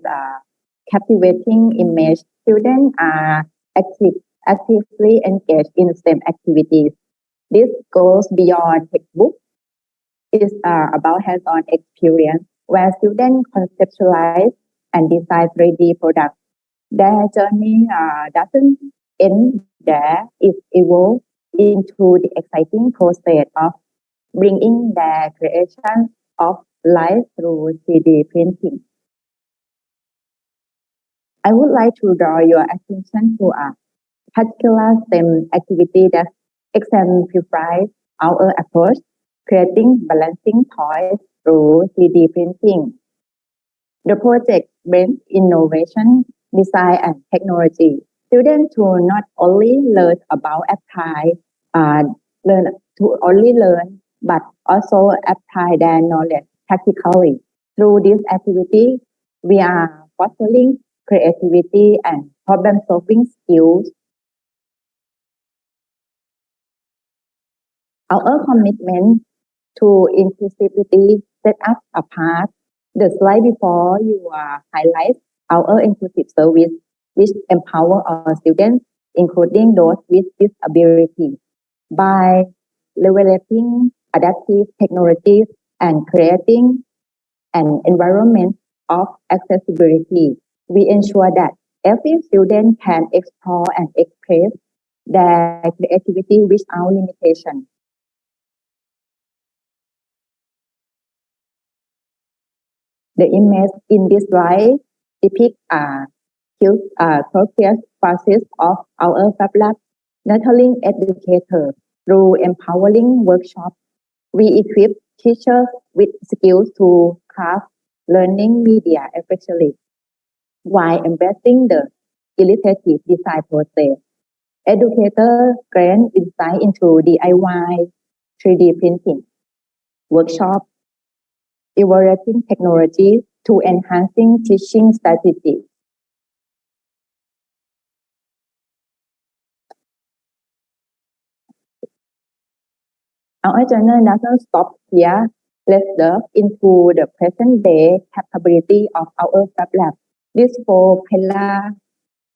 captivating image, students are actively engaged in STEM activities. This goes beyond textbook. It's about hands-on experience where students conceptualize and design 3D products. Their journey doesn't end there. It evolves into the exciting process of bringing their creation of life through 3D printing. I would like to draw your attention to a particular STEM activity that exemplifies our approach, creating balancing toys through 3D printing. The project blends innovation, design, and technology. Students to not only learn about learn, but also apply their knowledge practically. Through this activity, we are fostering creativity and problem-solving skills. Our commitment to inclusivity set us apart. The slide before you highlights our inclusive service, which empower our students, including those with disabilities, by leveraging adaptive technologies and creating an environment of accessibility. We ensure that every student can explore and express their creativity without limitation. The image in this slide depicts courteous process of our Fab Lab, nurturing educators through empowering workshops. We equip teachers with skills to craft learning media effectively, while embracing the illustrative design process. Educators gain insight into DIY 3D printing workshop, evaluating technology to enhancing teaching strategies. Our journey doesn't stop here. Let's delve into the present day capability of our Fab Lab. These 4 pillars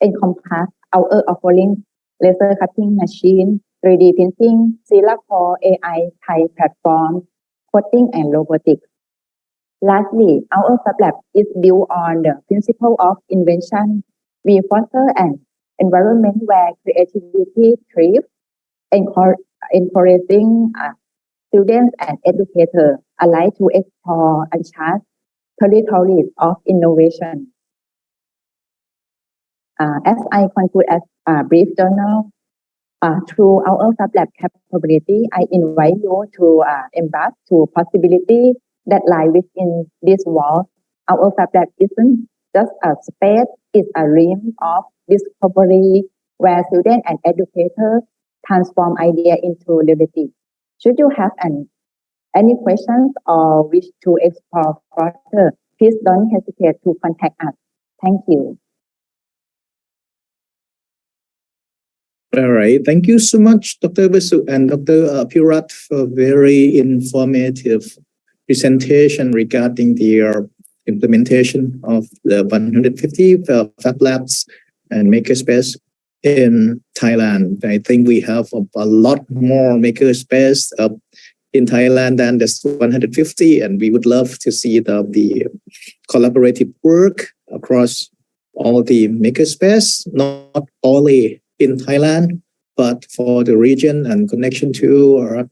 encompass our offering: laser cutting machine, 3D printing, Sila Core AI Thai platform, coding and robotics. Lastly, our Fab Lab is built on the principle of invention. We foster an environment where creativity thrives, encouraging students and educators alike to explore uncharted territories of innovation. As I conclude as a brief journal, through our Fab Lab capability, I invite you to embrace to possibilities that lie within this world. Our Fab Lab isn't just a space, it's a realm of discovery where students and educators transform ideas into reality. Should you have any questions or wish to explore further, please don't hesitate to contact us. Thank you. All right. Thank you so much, Dr. Basu and Dr. Purat, for very informative presentation regarding the implementation of the 150 Fab Labs and Makerspace in Thailand. I think we have a lot more Makerspace in Thailand than this 150, and we would love to see the collaborative work across all the Makerspace, not only in Thailand, but for the region and connection to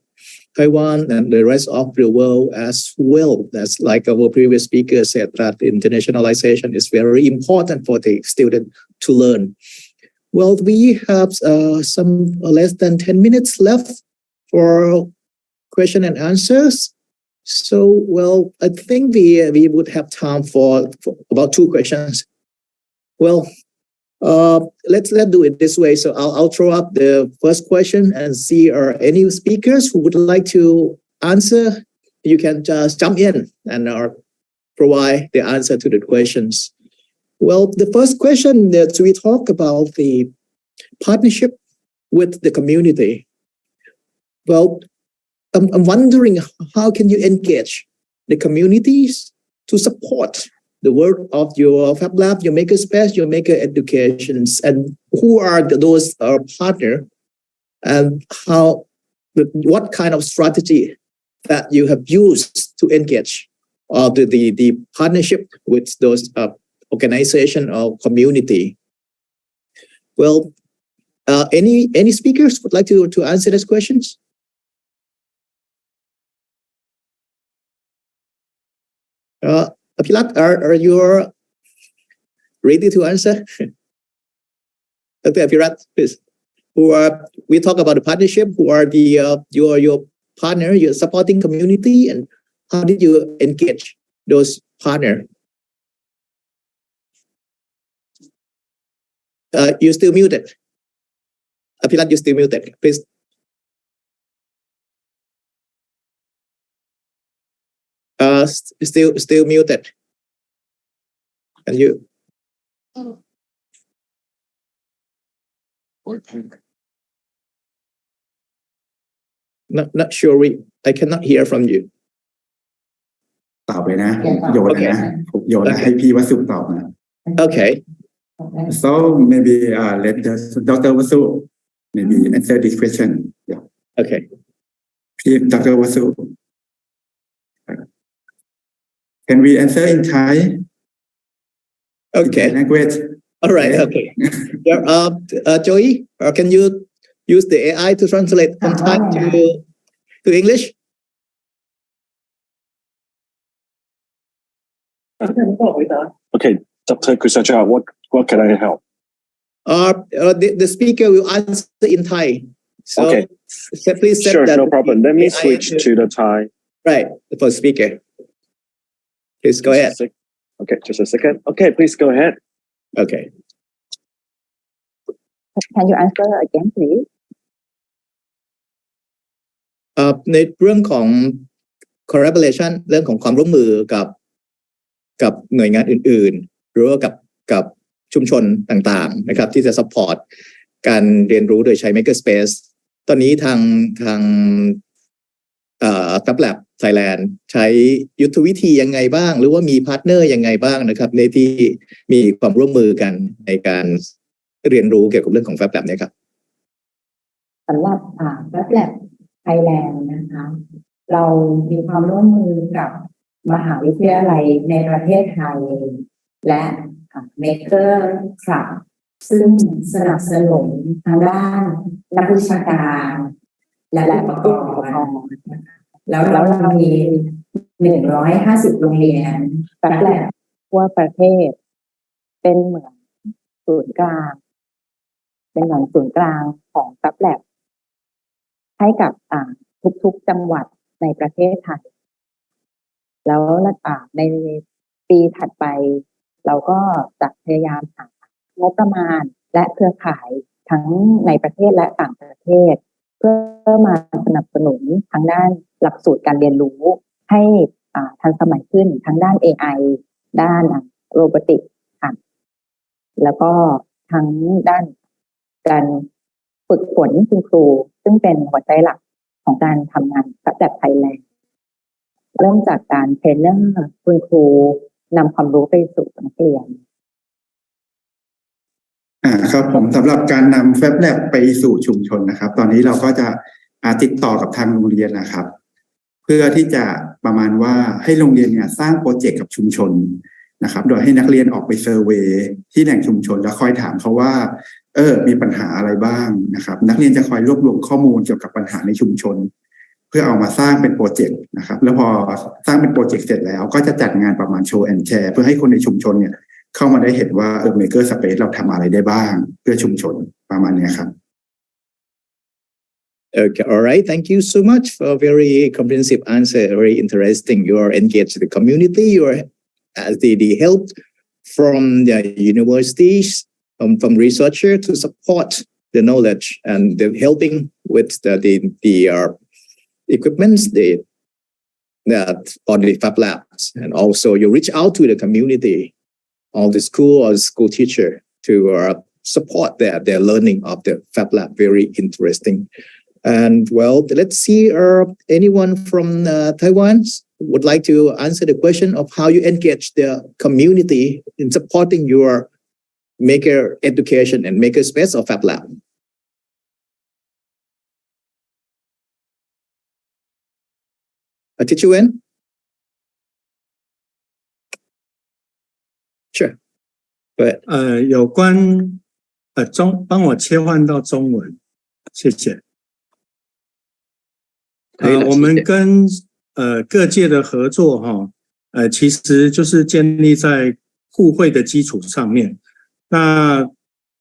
Taiwan and the rest of the world as well. That's like our previous speaker said, that internationalization is very important for the student to learn. Well, we have some less than 10 minutes left for question and answers. So, well, I think we would have time for about 2 questions. Well, let's do it this way. So I'll throw up the first question and see are any speakers who would like to answer. You can just jump in and provide the answer to the questions. Well, the first question that we talk about the partnership with the community. Well, I'm wondering how can you engage the communities to support the work of your Fab Lab, your Makerspace, your Maker Educations, and who are those partners, and what kind of strategy that you have used to engage the partnership with those organization or community. Well, any speakers would like to answer these questions? Apilat, are you ready to answer? Dr. Apilat, please. We talk about the partnership. Who are the your partner, your supporting community, and how did you engage those partners? You still muted. Apilat, you still muted. Please. Still muted. And you? Not sure. I cannot hear from you. ตอบเลยนะโยนเลยนะโยนให้พี่วสุตอบนะ Okay. So maybe let Dr. Vasu maybe answer this question. Yeah. Okay. Please, Dr. Vasu. Can we answer in Thai? Okay. Language. All right. Okay. Joey, can you use the AI to translate from Thai to English? Okay, Dr. Kusaja, what can I help? The speaker will answer in Thai. So okay. Please set sure, that. No problem. Let me switch to the Thai. Right, the first speaker. Please go ahead. Okay, just a second. Okay, please go ahead. Okay. Can you answer again, please? ในเรื่องของ collaboration เรื่องของความร่วมมือกับหน่วยงานอื่นๆหรือว่ากับชุมชนต่างๆนะครับที่จะ support การเรียนรู้โดยใช้ Makerspace ตอนนี้ทางFab Lab Thailand ใช้ยุทธวิธียังไงบ้างหรือว่ามีพาร์ทเนอร์ยังไงบ้างนะครับในที่มีความร่วมมือกันในการเรียนรู้เกี่ยวกับเรื่องของ Fab Lab เนี่ยครับ สำหรับFab Lab Thailand นะคะเรามีความร่วมมือกับ มหาวิทยาลัยในประเทศไทยและMaker Club ซึ่งสนับสนุนทางด้านนักวิชาการและผู้ปกครองแล้วเรามี150โรงเรียนทั่วประเทศเป็นเหมือนศูนย์กลางของซับแลบให้กับทุกๆจังหวัดในประเทศไทยแล้วในปีถัดไปเราก็จะพยายามหางบประมาณและเครือข่ายทั้งในประเทศและต่างประเทศเพื่อมาสนับสนุนทางด้านหลักสูตรการเรียนรู้ให้ทันสมัยขึ้นทั้งด้าน AI ด้านโรบอติกค่ะแล้วก็ทั้งด้านการฝึกฝนคุณครูซึ่งเป็นหัวใจหลักของการทำงานแบบไทยแลนด์เริ่มจากการเทรนเนอร์คุณครูนำความรู้ไปสู่นักเรียนครับผมสำหรับการนำแฟบแลบไปสู่ชุมชนนะครับตอนนี้เราก็จะติดต่อกับทางโรงเรียนนะครับเพื่อที่จะประมาณว่าให้โรงเรียนเนี่ยสร้างโปรเจกต์กับชุมชนนะครับโดยให้นักเรียนออกไปเซอร์เวย์ที่แหล่งชุมชนแล้วคอยถามเขาว่ามีปัญหาอะไรบ้างนะครับนักเรียนจะคอยรวบรวมข้อมูลเกี่ยวกับปัญหาในชุมชนเพื่อเอามาสร้างเป็นโปรเจกต์นะครับแล้วพอสร้างเป็นโปรเจกต์เสร็จแล้วก็จะจัดงานประมาณโชว์แอนด์แชร์เพื่อให้คนในชุมชนเนี่ยเข้ามาได้เห็นว่าMaker Space เราทำอะไรได้บ้างเพื่อชุมชนประมาณนี้ครับ Okay, all right. Thank you so much for a very comprehensive answer. Very interesting. You are engaged in the community. You are the help from the universities, from researcher to support the knowledge and the helping with the equipments, for the fab labs, and also you reach out to the community, all the school or school teacher to support their learning of the fab lab. Very interesting. And well, let's see, anyone from Taiwan would like to answer the question of how you engage the community in supporting your maker education and maker space or fab lab. Teacher Wen? Sure. Go ahead. 有关帮我切换到中文，谢谢。我们跟各界的合作其实就是建立在互惠的基础上面。那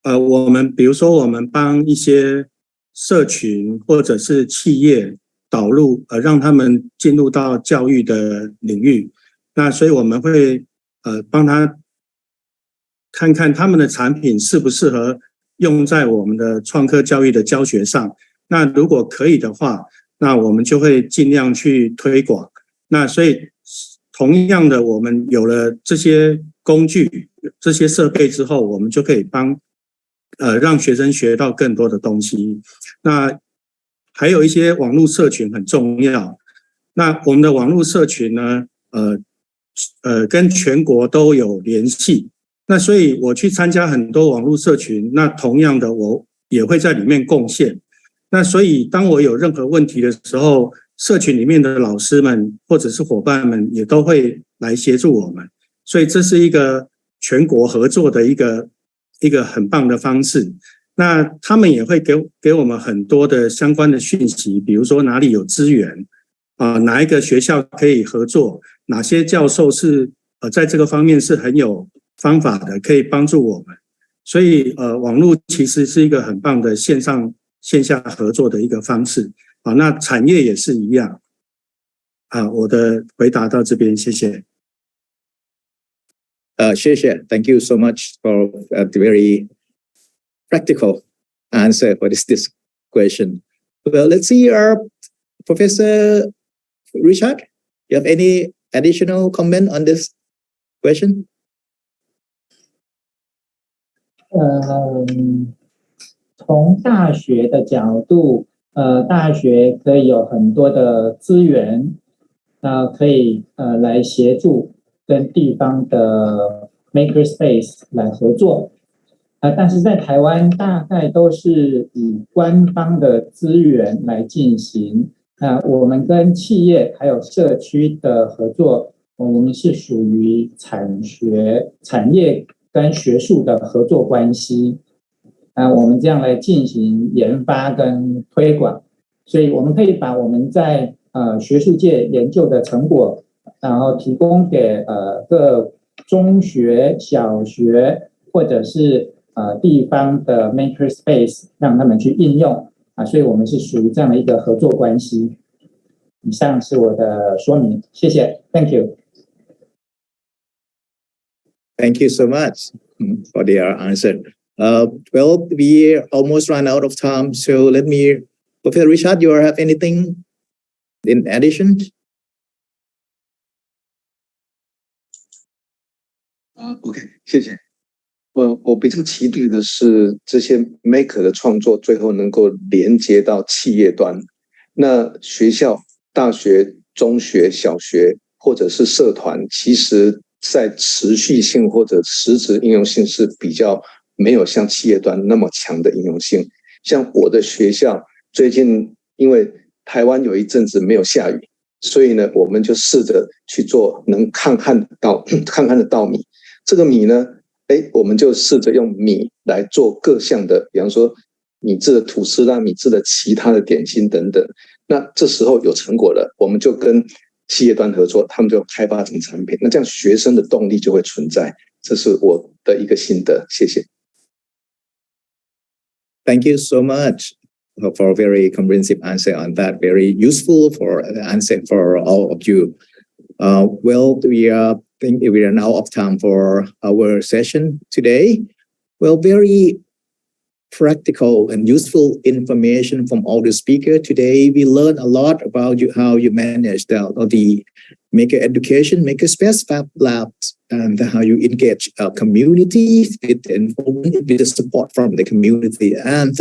我们比如说我们帮一些社群或者是企业导入让他们进入到教育的领域，那所以我们会帮他看看他们的产品适不适合用在我们的创客教育的教学上。那如果可以的话，那我们就会尽量去推广。那所以同样的，我们有了这些工具、这些设备之后，我们就可以让学生学到更多的东西。那还有一些网络社群很重要。那我们的网络社群呢，跟全国都有联系。那所以我去参加很多网络社群，那同样的我也会在里面贡献。那所以当我有任何问题的时候，社群里面的老师们或者是伙伴们也都会来协助我们。所以这是一个全国合作的一个很棒的方式。那他们也会给我们很多的相关的讯息，比如说哪里有资源哪一个学校可以合作，哪些教授是在这个方面是很有方法的，可以帮助我们。所以网络其实是一个很棒的线上线下合作的一个方式。那产业也是一样。我的回答到这边，谢谢。谢谢 Thank you so much for the very practical answer for this question. Well, let's see, Professor Richard, you have any additional comment on this question? 从大学的角度，大学可以有很多的资源，可以来协助跟地方的 makerspace 来合作，但是在台湾大概都是以官方的资源来进行。我们跟企业还有社区的合作我们是属于产业跟学术的合作关系。我们这样来进行研发跟推广，所以我们可以把我们在学术界研究的成果，然后提供给各中学、小学或者是地方的 maker space， 让他们去应用所以我们是属于这样的一个合作关系。以上是我的说明，谢谢 ，Thank you. Thank you so much for their answer. Well, we almost run out of time, so let me, Professor Richard, you have anything in addition? OK， 谢谢。我比较期待的是这些 maker 的创作最后能够连接到企业端。那学校、大学、中学、小学或者是社团，其实在持续性或者实质应用性是比较没有像企业端那么强的应用性。像我的学校最近因为台湾有一阵子没有下雨，所以呢，我们就试着去做能看看得到米。这个米呢，我们就试着用米来做各项的，比方说米制的吐司啦，米制的其他的点心等等。那这时候有成果了，我们就跟企业端合作，他们就开发成产品。那这样学生的动力就会存在。这是我的一个心得，谢谢。Thank you so much for a very comprehensive answer on that. Very useful for the answer for all of you. Well, think we are now off time for our session today. Well, very practical and useful information from all the speakers today. We learned a lot about how you manage the maker education, maker space fab labs, and how you engage communities with the support from the community. And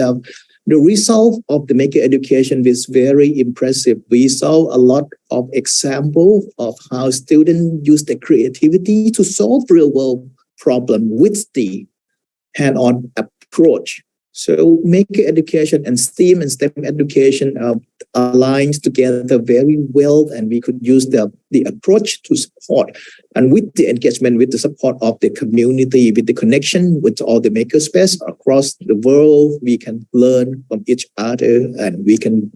the result of the maker education was very impressive. We saw a lot of examples of how students use their creativity to solve real-world problems with the hand-on approach. So maker education and STEAM and STEM education aligns together very well, and we could use the approach to support. And with the engagement, with the support of the community, with the connection with all the makerspace across the world, we can learn from each other, and we can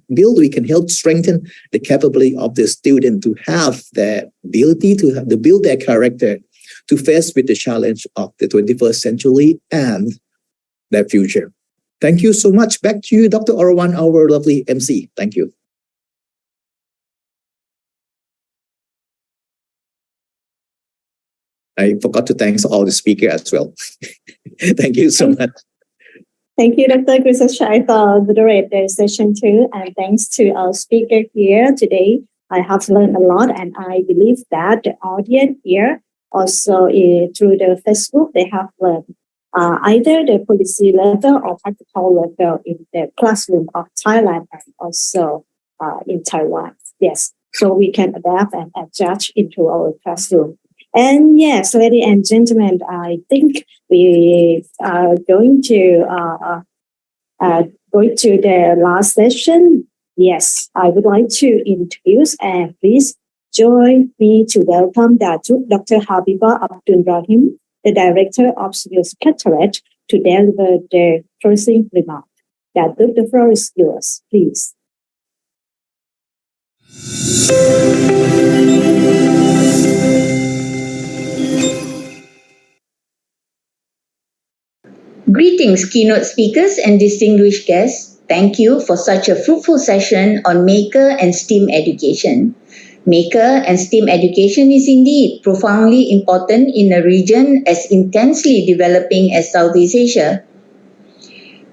help strengthen the capability of the student to have the ability to build their character to face with the challenge of the 21st century and their future. Thank you so much. Back to you, Dr. Orwan, our lovely MC. Thank you. I forgot to thank all the speakers as well. Thank you so much. Thank you, Dr. Krisashai, for moderating the session too. And thanks to our speaker here today. I have learned a lot, and I believe that the audience here also through the Facebook, they have learned either the policy level or practical level in the classroom of Thailand and also in Taiwan. Yes, so we can adapt and adjust into our classroom. And yes, ladies and gentlemen, I think we are going to the last session. Yes, I would like to introduce and please join me to welcome Dr. Habibah Abdul Rahim, the Director of Civil Secretariat, to deliver the closing remark. The floor is yours, please. Greetings, keynote speakers and distinguished guests. Thank you for such a fruitful session on Maker and STEAM education. Maker and STEAM education is indeed profoundly important in a region as intensely developing as Southeast Asia.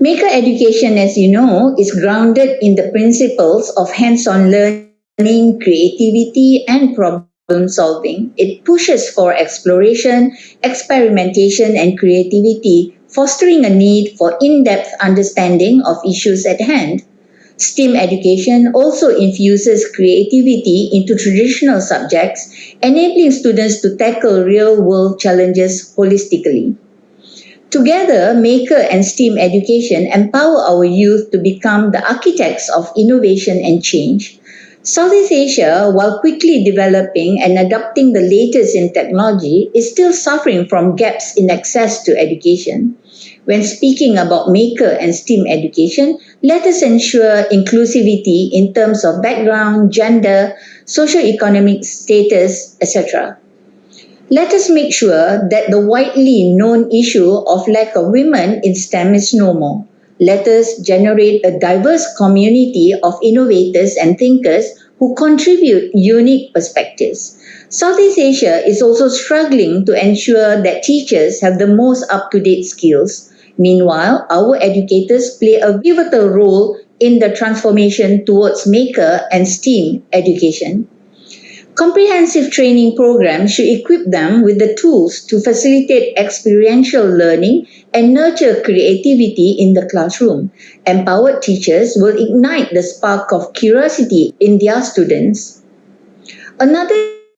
Maker education, as you know, is grounded in the principles of hands-on learning, creativity, and problem solving. It pushes for exploration, experimentation, and creativity, fostering a need for in-depth understanding of issues at hand. STEAM education also infuses creativity into traditional subjects, enabling students to tackle real-world challenges holistically. Together, Maker and STEAM education empower our youth to become the architects of innovation and change. Southeast Asia, while quickly developing and adopting the latest in technology, is still suffering from gaps in access to education. When speaking about maker and STEAM education, let us ensure inclusivity in terms of background, gender, socio-economic status, etc. Let us make sure that the widely known issue of lack of women in STEM is no more. Let us generate a diverse community of innovators and thinkers who contribute unique perspectives. Southeast Asia is also struggling to ensure that teachers have the most up-to-date skills. Meanwhile, our educators play a pivotal role in the transformation towards maker and STEAM education. Comprehensive training programs should equip them with the tools to facilitate experiential learning and nurture creativity in the classroom. Empowered teachers will ignite the spark of curiosity in their students. Another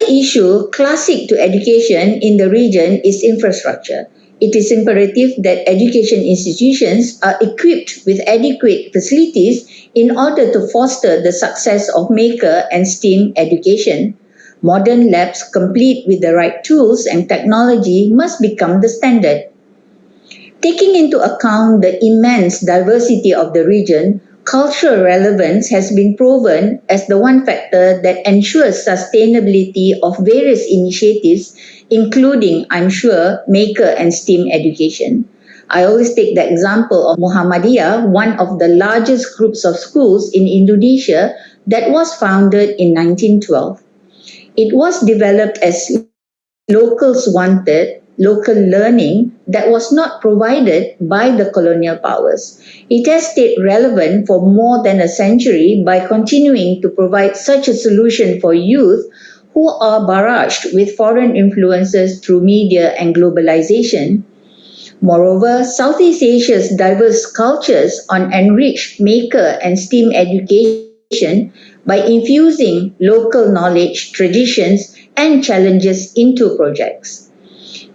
issue classic to education in the region is infrastructure. It is imperative that education institutions are equipped with adequate facilities in order to foster the success of maker and STEAM education. Modern labs complete with the right tools and technology must become the standard. Taking into account the immense diversity of the region, cultural relevance has been proven as the one factor that ensures sustainability of various initiatives, including, I'm sure, maker and STEAM education. I always take the example of Muhammadiyah, one of the largest groups of schools in Indonesia that was founded in 1912. It was developed as locals wanted local learning that was not provided by the colonial powers. It has stayed relevant for more than a century by continuing to provide such a solution for youth who are barraged with foreign influences through media and globalization. Moreover, Southeast Asia's diverse cultures on enriched maker and STEAM education by infusing local knowledge, traditions, and challenges into projects.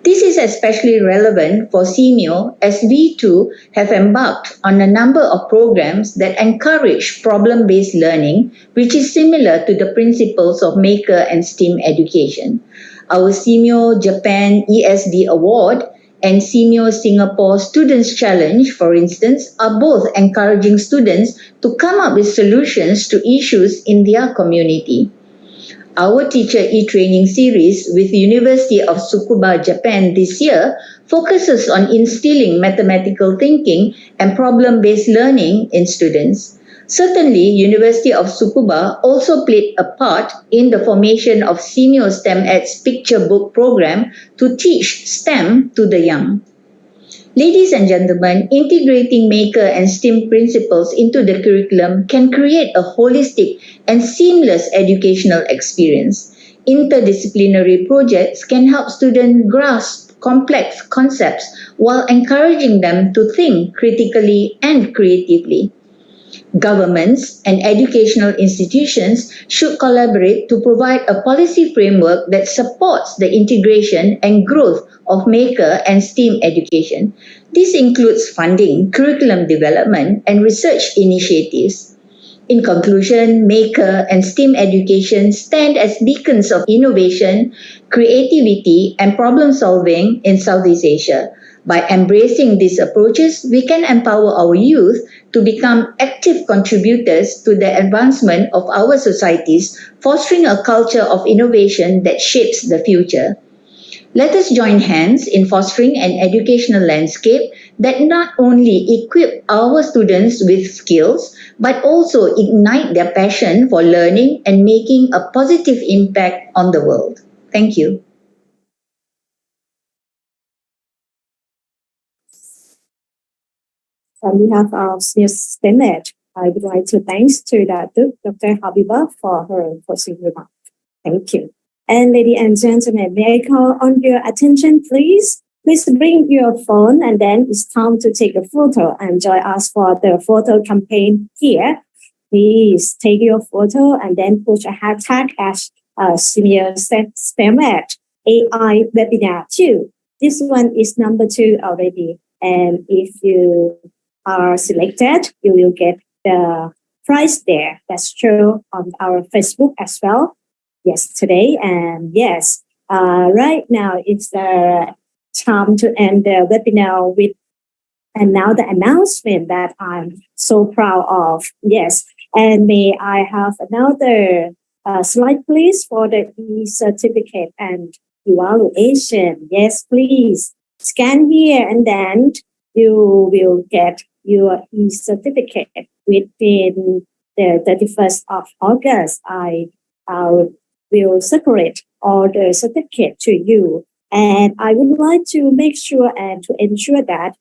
This is especially relevant for SEAMEO as we too have embarked on a number of programs that encourage problem-based learning, which is similar to the principles of maker and STEAM education. Our SEAMEO Japan ESD Award and SEAMEO Singapore Students Challenge, for instance, are both encouraging students to come up with solutions to issues in their community. Our teacher e-training series with University of Tsukuba, Japan this year focuses on instilling mathematical thinking and problem-based learning in students. Certainly, University of Tsukuba also played a part in the formation of SEAMEO STEM-ED's picture book program to teach STEM to the young. Ladies and gentlemen, integrating maker and STEAM principles into the curriculum can create a holistic and seamless educational experience. Interdisciplinary projects can help students grasp complex concepts while encouraging them to think critically and creatively. Governments and educational institutions should collaborate to provide a policy framework that supports the integration and growth of maker and STEAM education. This includes funding, curriculum development, and research initiatives. In conclusion, maker and STEAM education stand as beacons of innovation, creativity, and problem solving in Southeast Asia. By embracing these approaches, we can empower our youth to become active contributors to the advancement of our societies, fostering a culture of innovation that shapes the future. Let us join hands in fostering an educational landscape that not only equip our students with skills, but also ignite their passion for learning and making a positive impact on the world. Thank you. On behalf of SEAMEO STEM-ED, I would like to thanks to Dr. Habibah for her closing remarks. Thank you. And ladies and gentlemen, may I call on your attention, please? Please bring your phone, and then it's time to take a photo and join us for the photo campaign here. Please take your photo and then put a hashtag as SEAMEO STEM-ED AI webinar 2. This one is number 2 already. And if you are selected, you will get the prize there. That's true on our Facebook as well yesterday. And yes, right now it's the time to end the webinar with and now the announcement that I'm so proud of. Yes, and may I have another slide, please, for the e-certificate and evaluation. Yes, please. Scan here and then you will get your e-certificate within the 31st of August. I will separate all the certificate to you. And I would like to make sure and to ensure that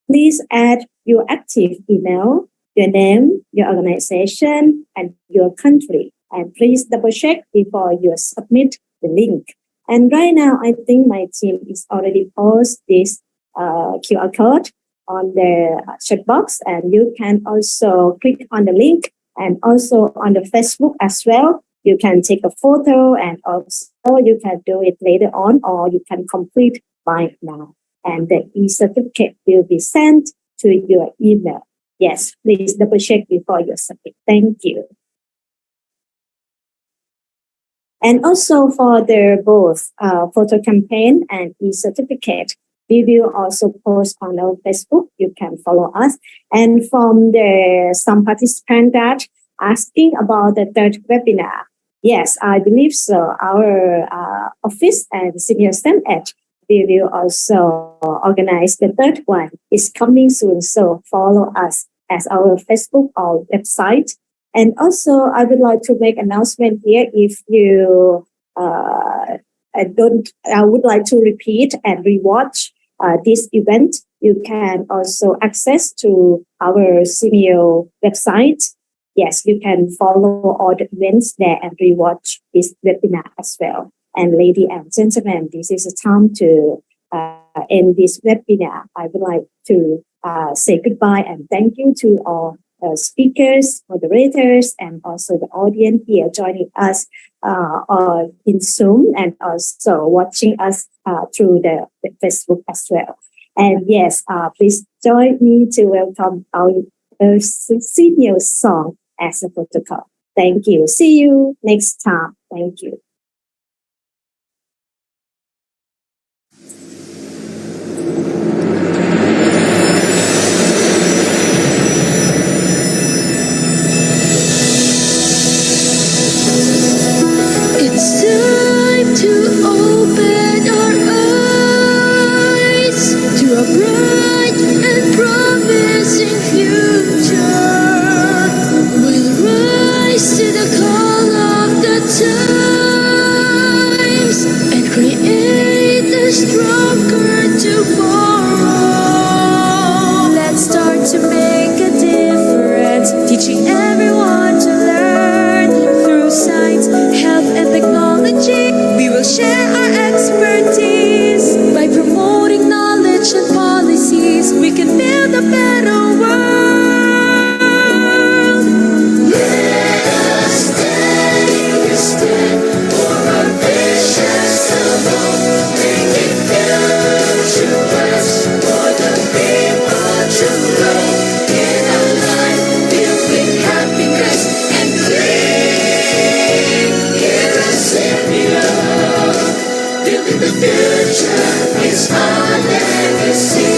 please add your active email, your name, your organization, and your country. And please double check before you submit the link. And right now, I think my team is already post this QR code on the chat box, and you can also click on the link and also on the Facebook as well. You can take a photo and also you can do it later on, or you can complete right now. And the e-certificate will be sent to your email. Yes, please double check before you submit. Thank you. And also for the both photo campaign and e-certificate, we will also post on our Facebook. You can follow us. And from some participants that asking about the third webinar. Yes, I believe so. Our office and SEAMEO STEM-ED, we will also organize the third one. It's coming soon, so follow us as our Facebook or website. And also, I would like to make announcement here. If you I would like to repeat and rewatch this event, you can also access to our SEAMEO website. Yes, you can follow all the events there and rewatch this webinar as well. And ladies and gentlemen, this is the time to end this webinar. I would like to say goodbye and thank you to all speakers, moderators, and also the audience here joining us in Zoom and also watching us through the Facebook as well. And yes, please join me to welcome our SEAMEO song as a protocol. Thank you. See you next time. Thank you. It's time to open our eyes to a bright and promising future. We'll rise to the call of the times and create a stronger tomorrow. Let's start to make a difference, teaching everyone to learn through science, health, and technology. We will share our expertise by promoting knowledge and policies. We can build a better world. Let us take a step for our visions alone, making future works for the people to grow in a life filled with happiness and dream. Here at SEAMEO, building the future is our legacy.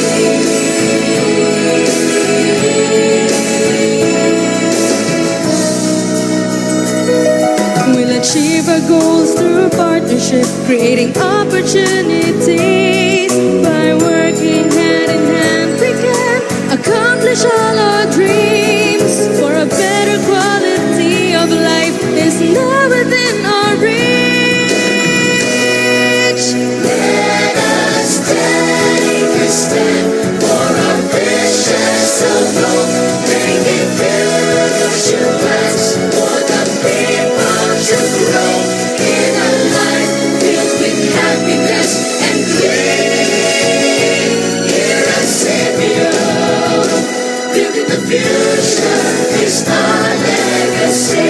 We'll achieve our goals through partnership, creating opportunities. By working hand in hand, we can accomplish all our dreams. For a better quality of life is now within our reach. Let us take a step for our visions alone, making future plans for the people to grow in a life filled with happiness and dream. Here at SEAMEO, building the future is our legacy.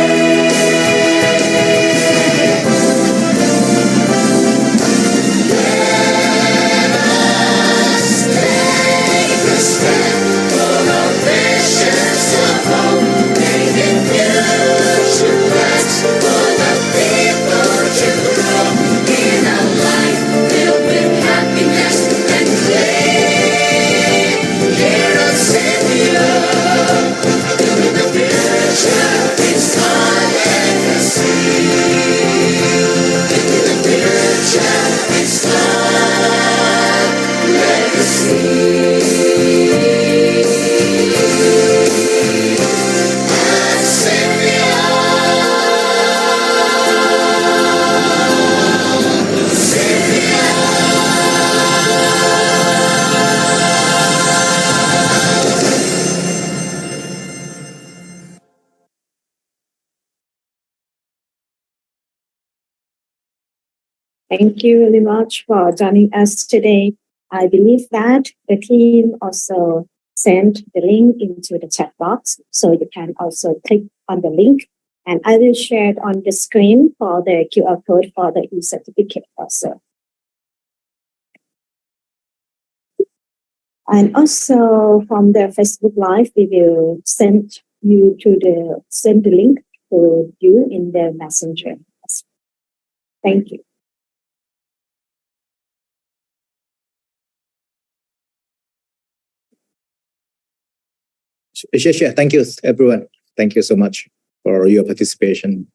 Thank you very much for joining us today. I believe that the team also sent the link into the chat box, so you can also click on the link, and I will share it on the screen for the QR code for the e-certificate also. And also from the Facebook Live, we will send the link to you in the messenger. Thank you. Sure. Thank you, everyone. Thank you so much for your participation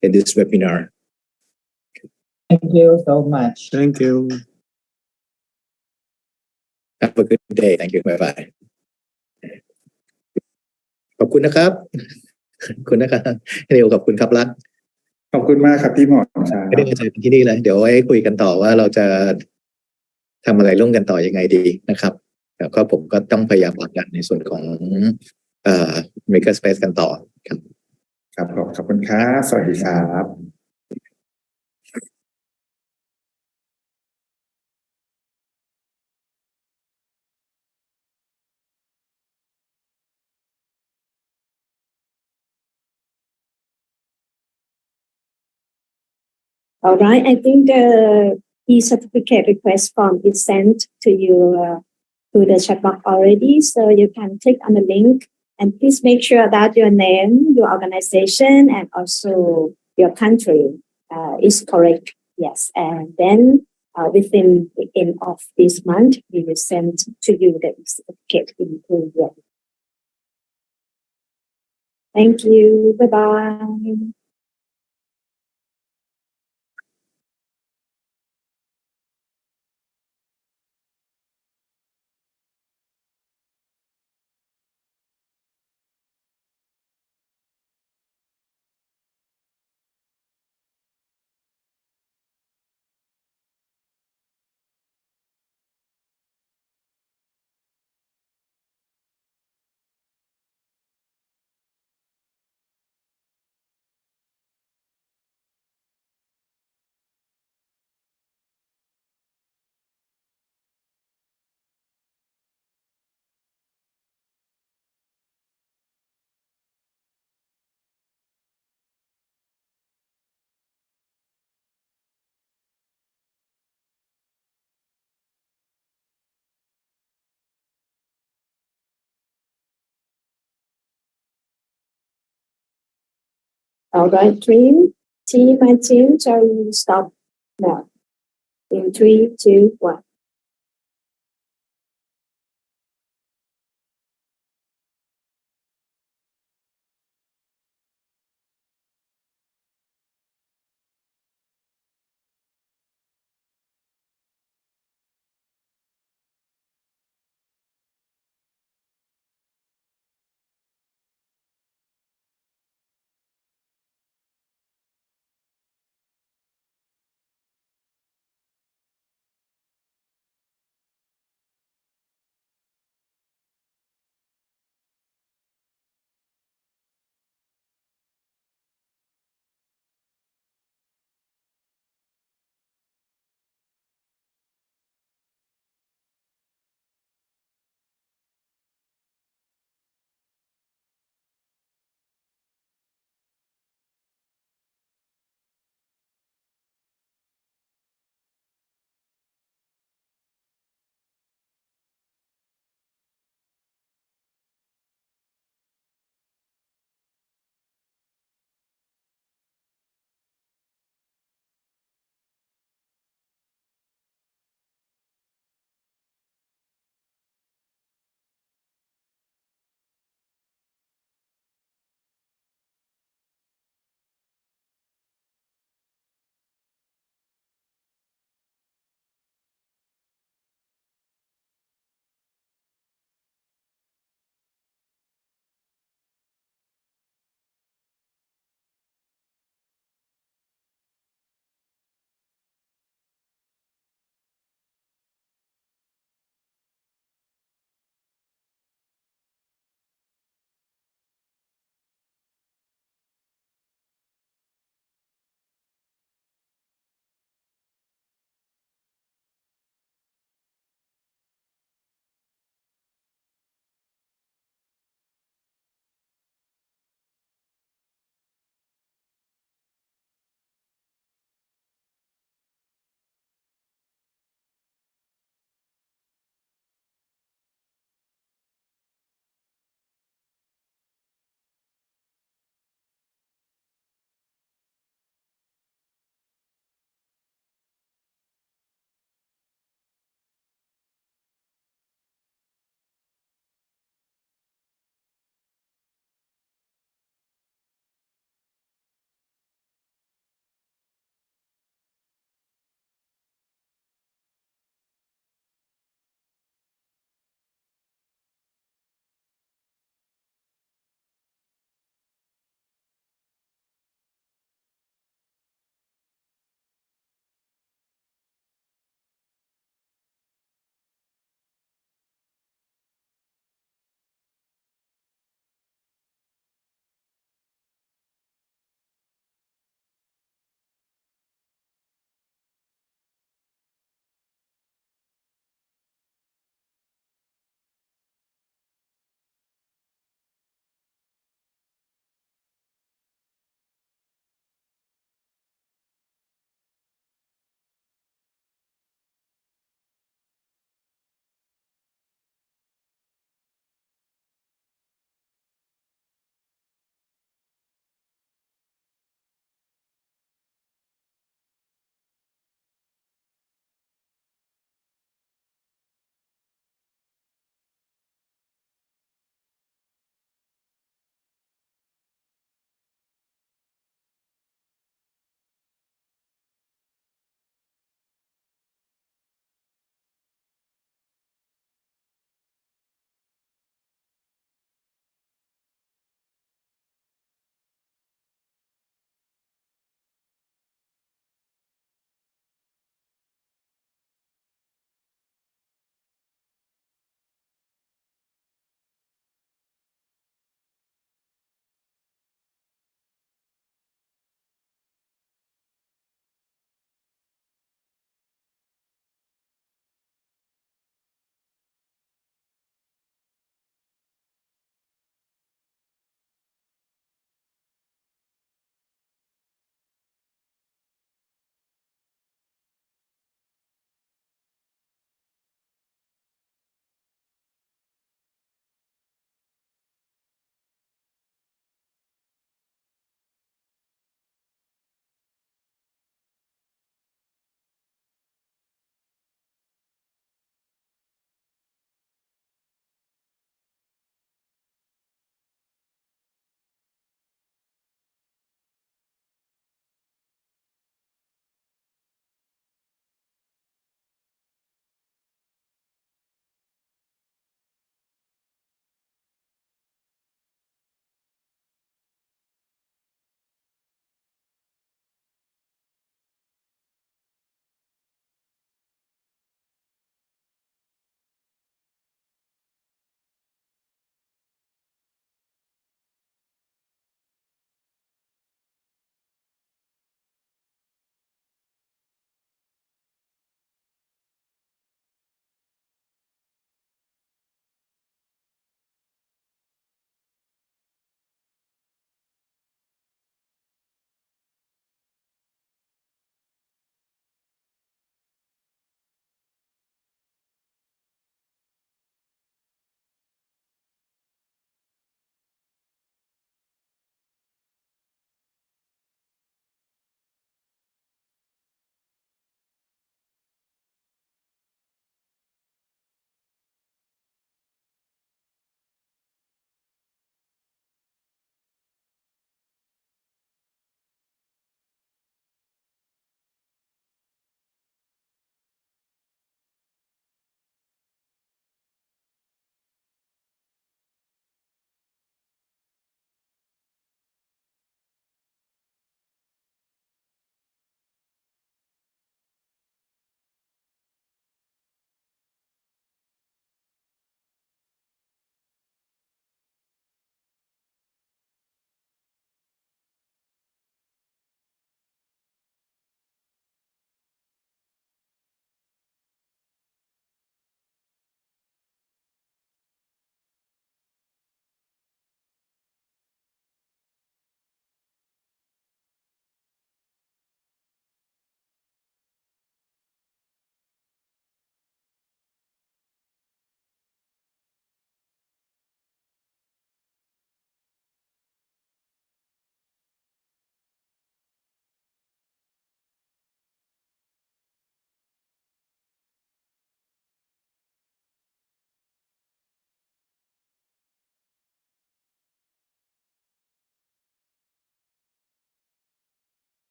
in this webinar. Thank you so much. Thank you. Have a good day. Thank you. Bye bye. ขอบคุณนะครับขอบคุณนะครับเร็วขอบคุณครับรัก ขอบคุณมากครับพี่หมอครับ ไม่ได้มาเจอกันที่นี่เลยเดี๋ยวไว้คุยกันต่อว่าเราจะทำอะไรร่วมกันต่อยังไงดีนะครับแล้วก็ผมก็ต้องพยายามผลักดันในส่วนของMaker Space กันต่อครับ ครับขอบคุณครับสวัสดีครับ All right, I think the e-certificate request form is sent to you to the chat box already, so you can click on the link and please make sure that your name, your organization, and also your country is correct. Yes, and then within the end of this month, we will send to you the certificate in your. Thank you. Bye bye. All right, team, my team shall stop now. In 3, 2, 1.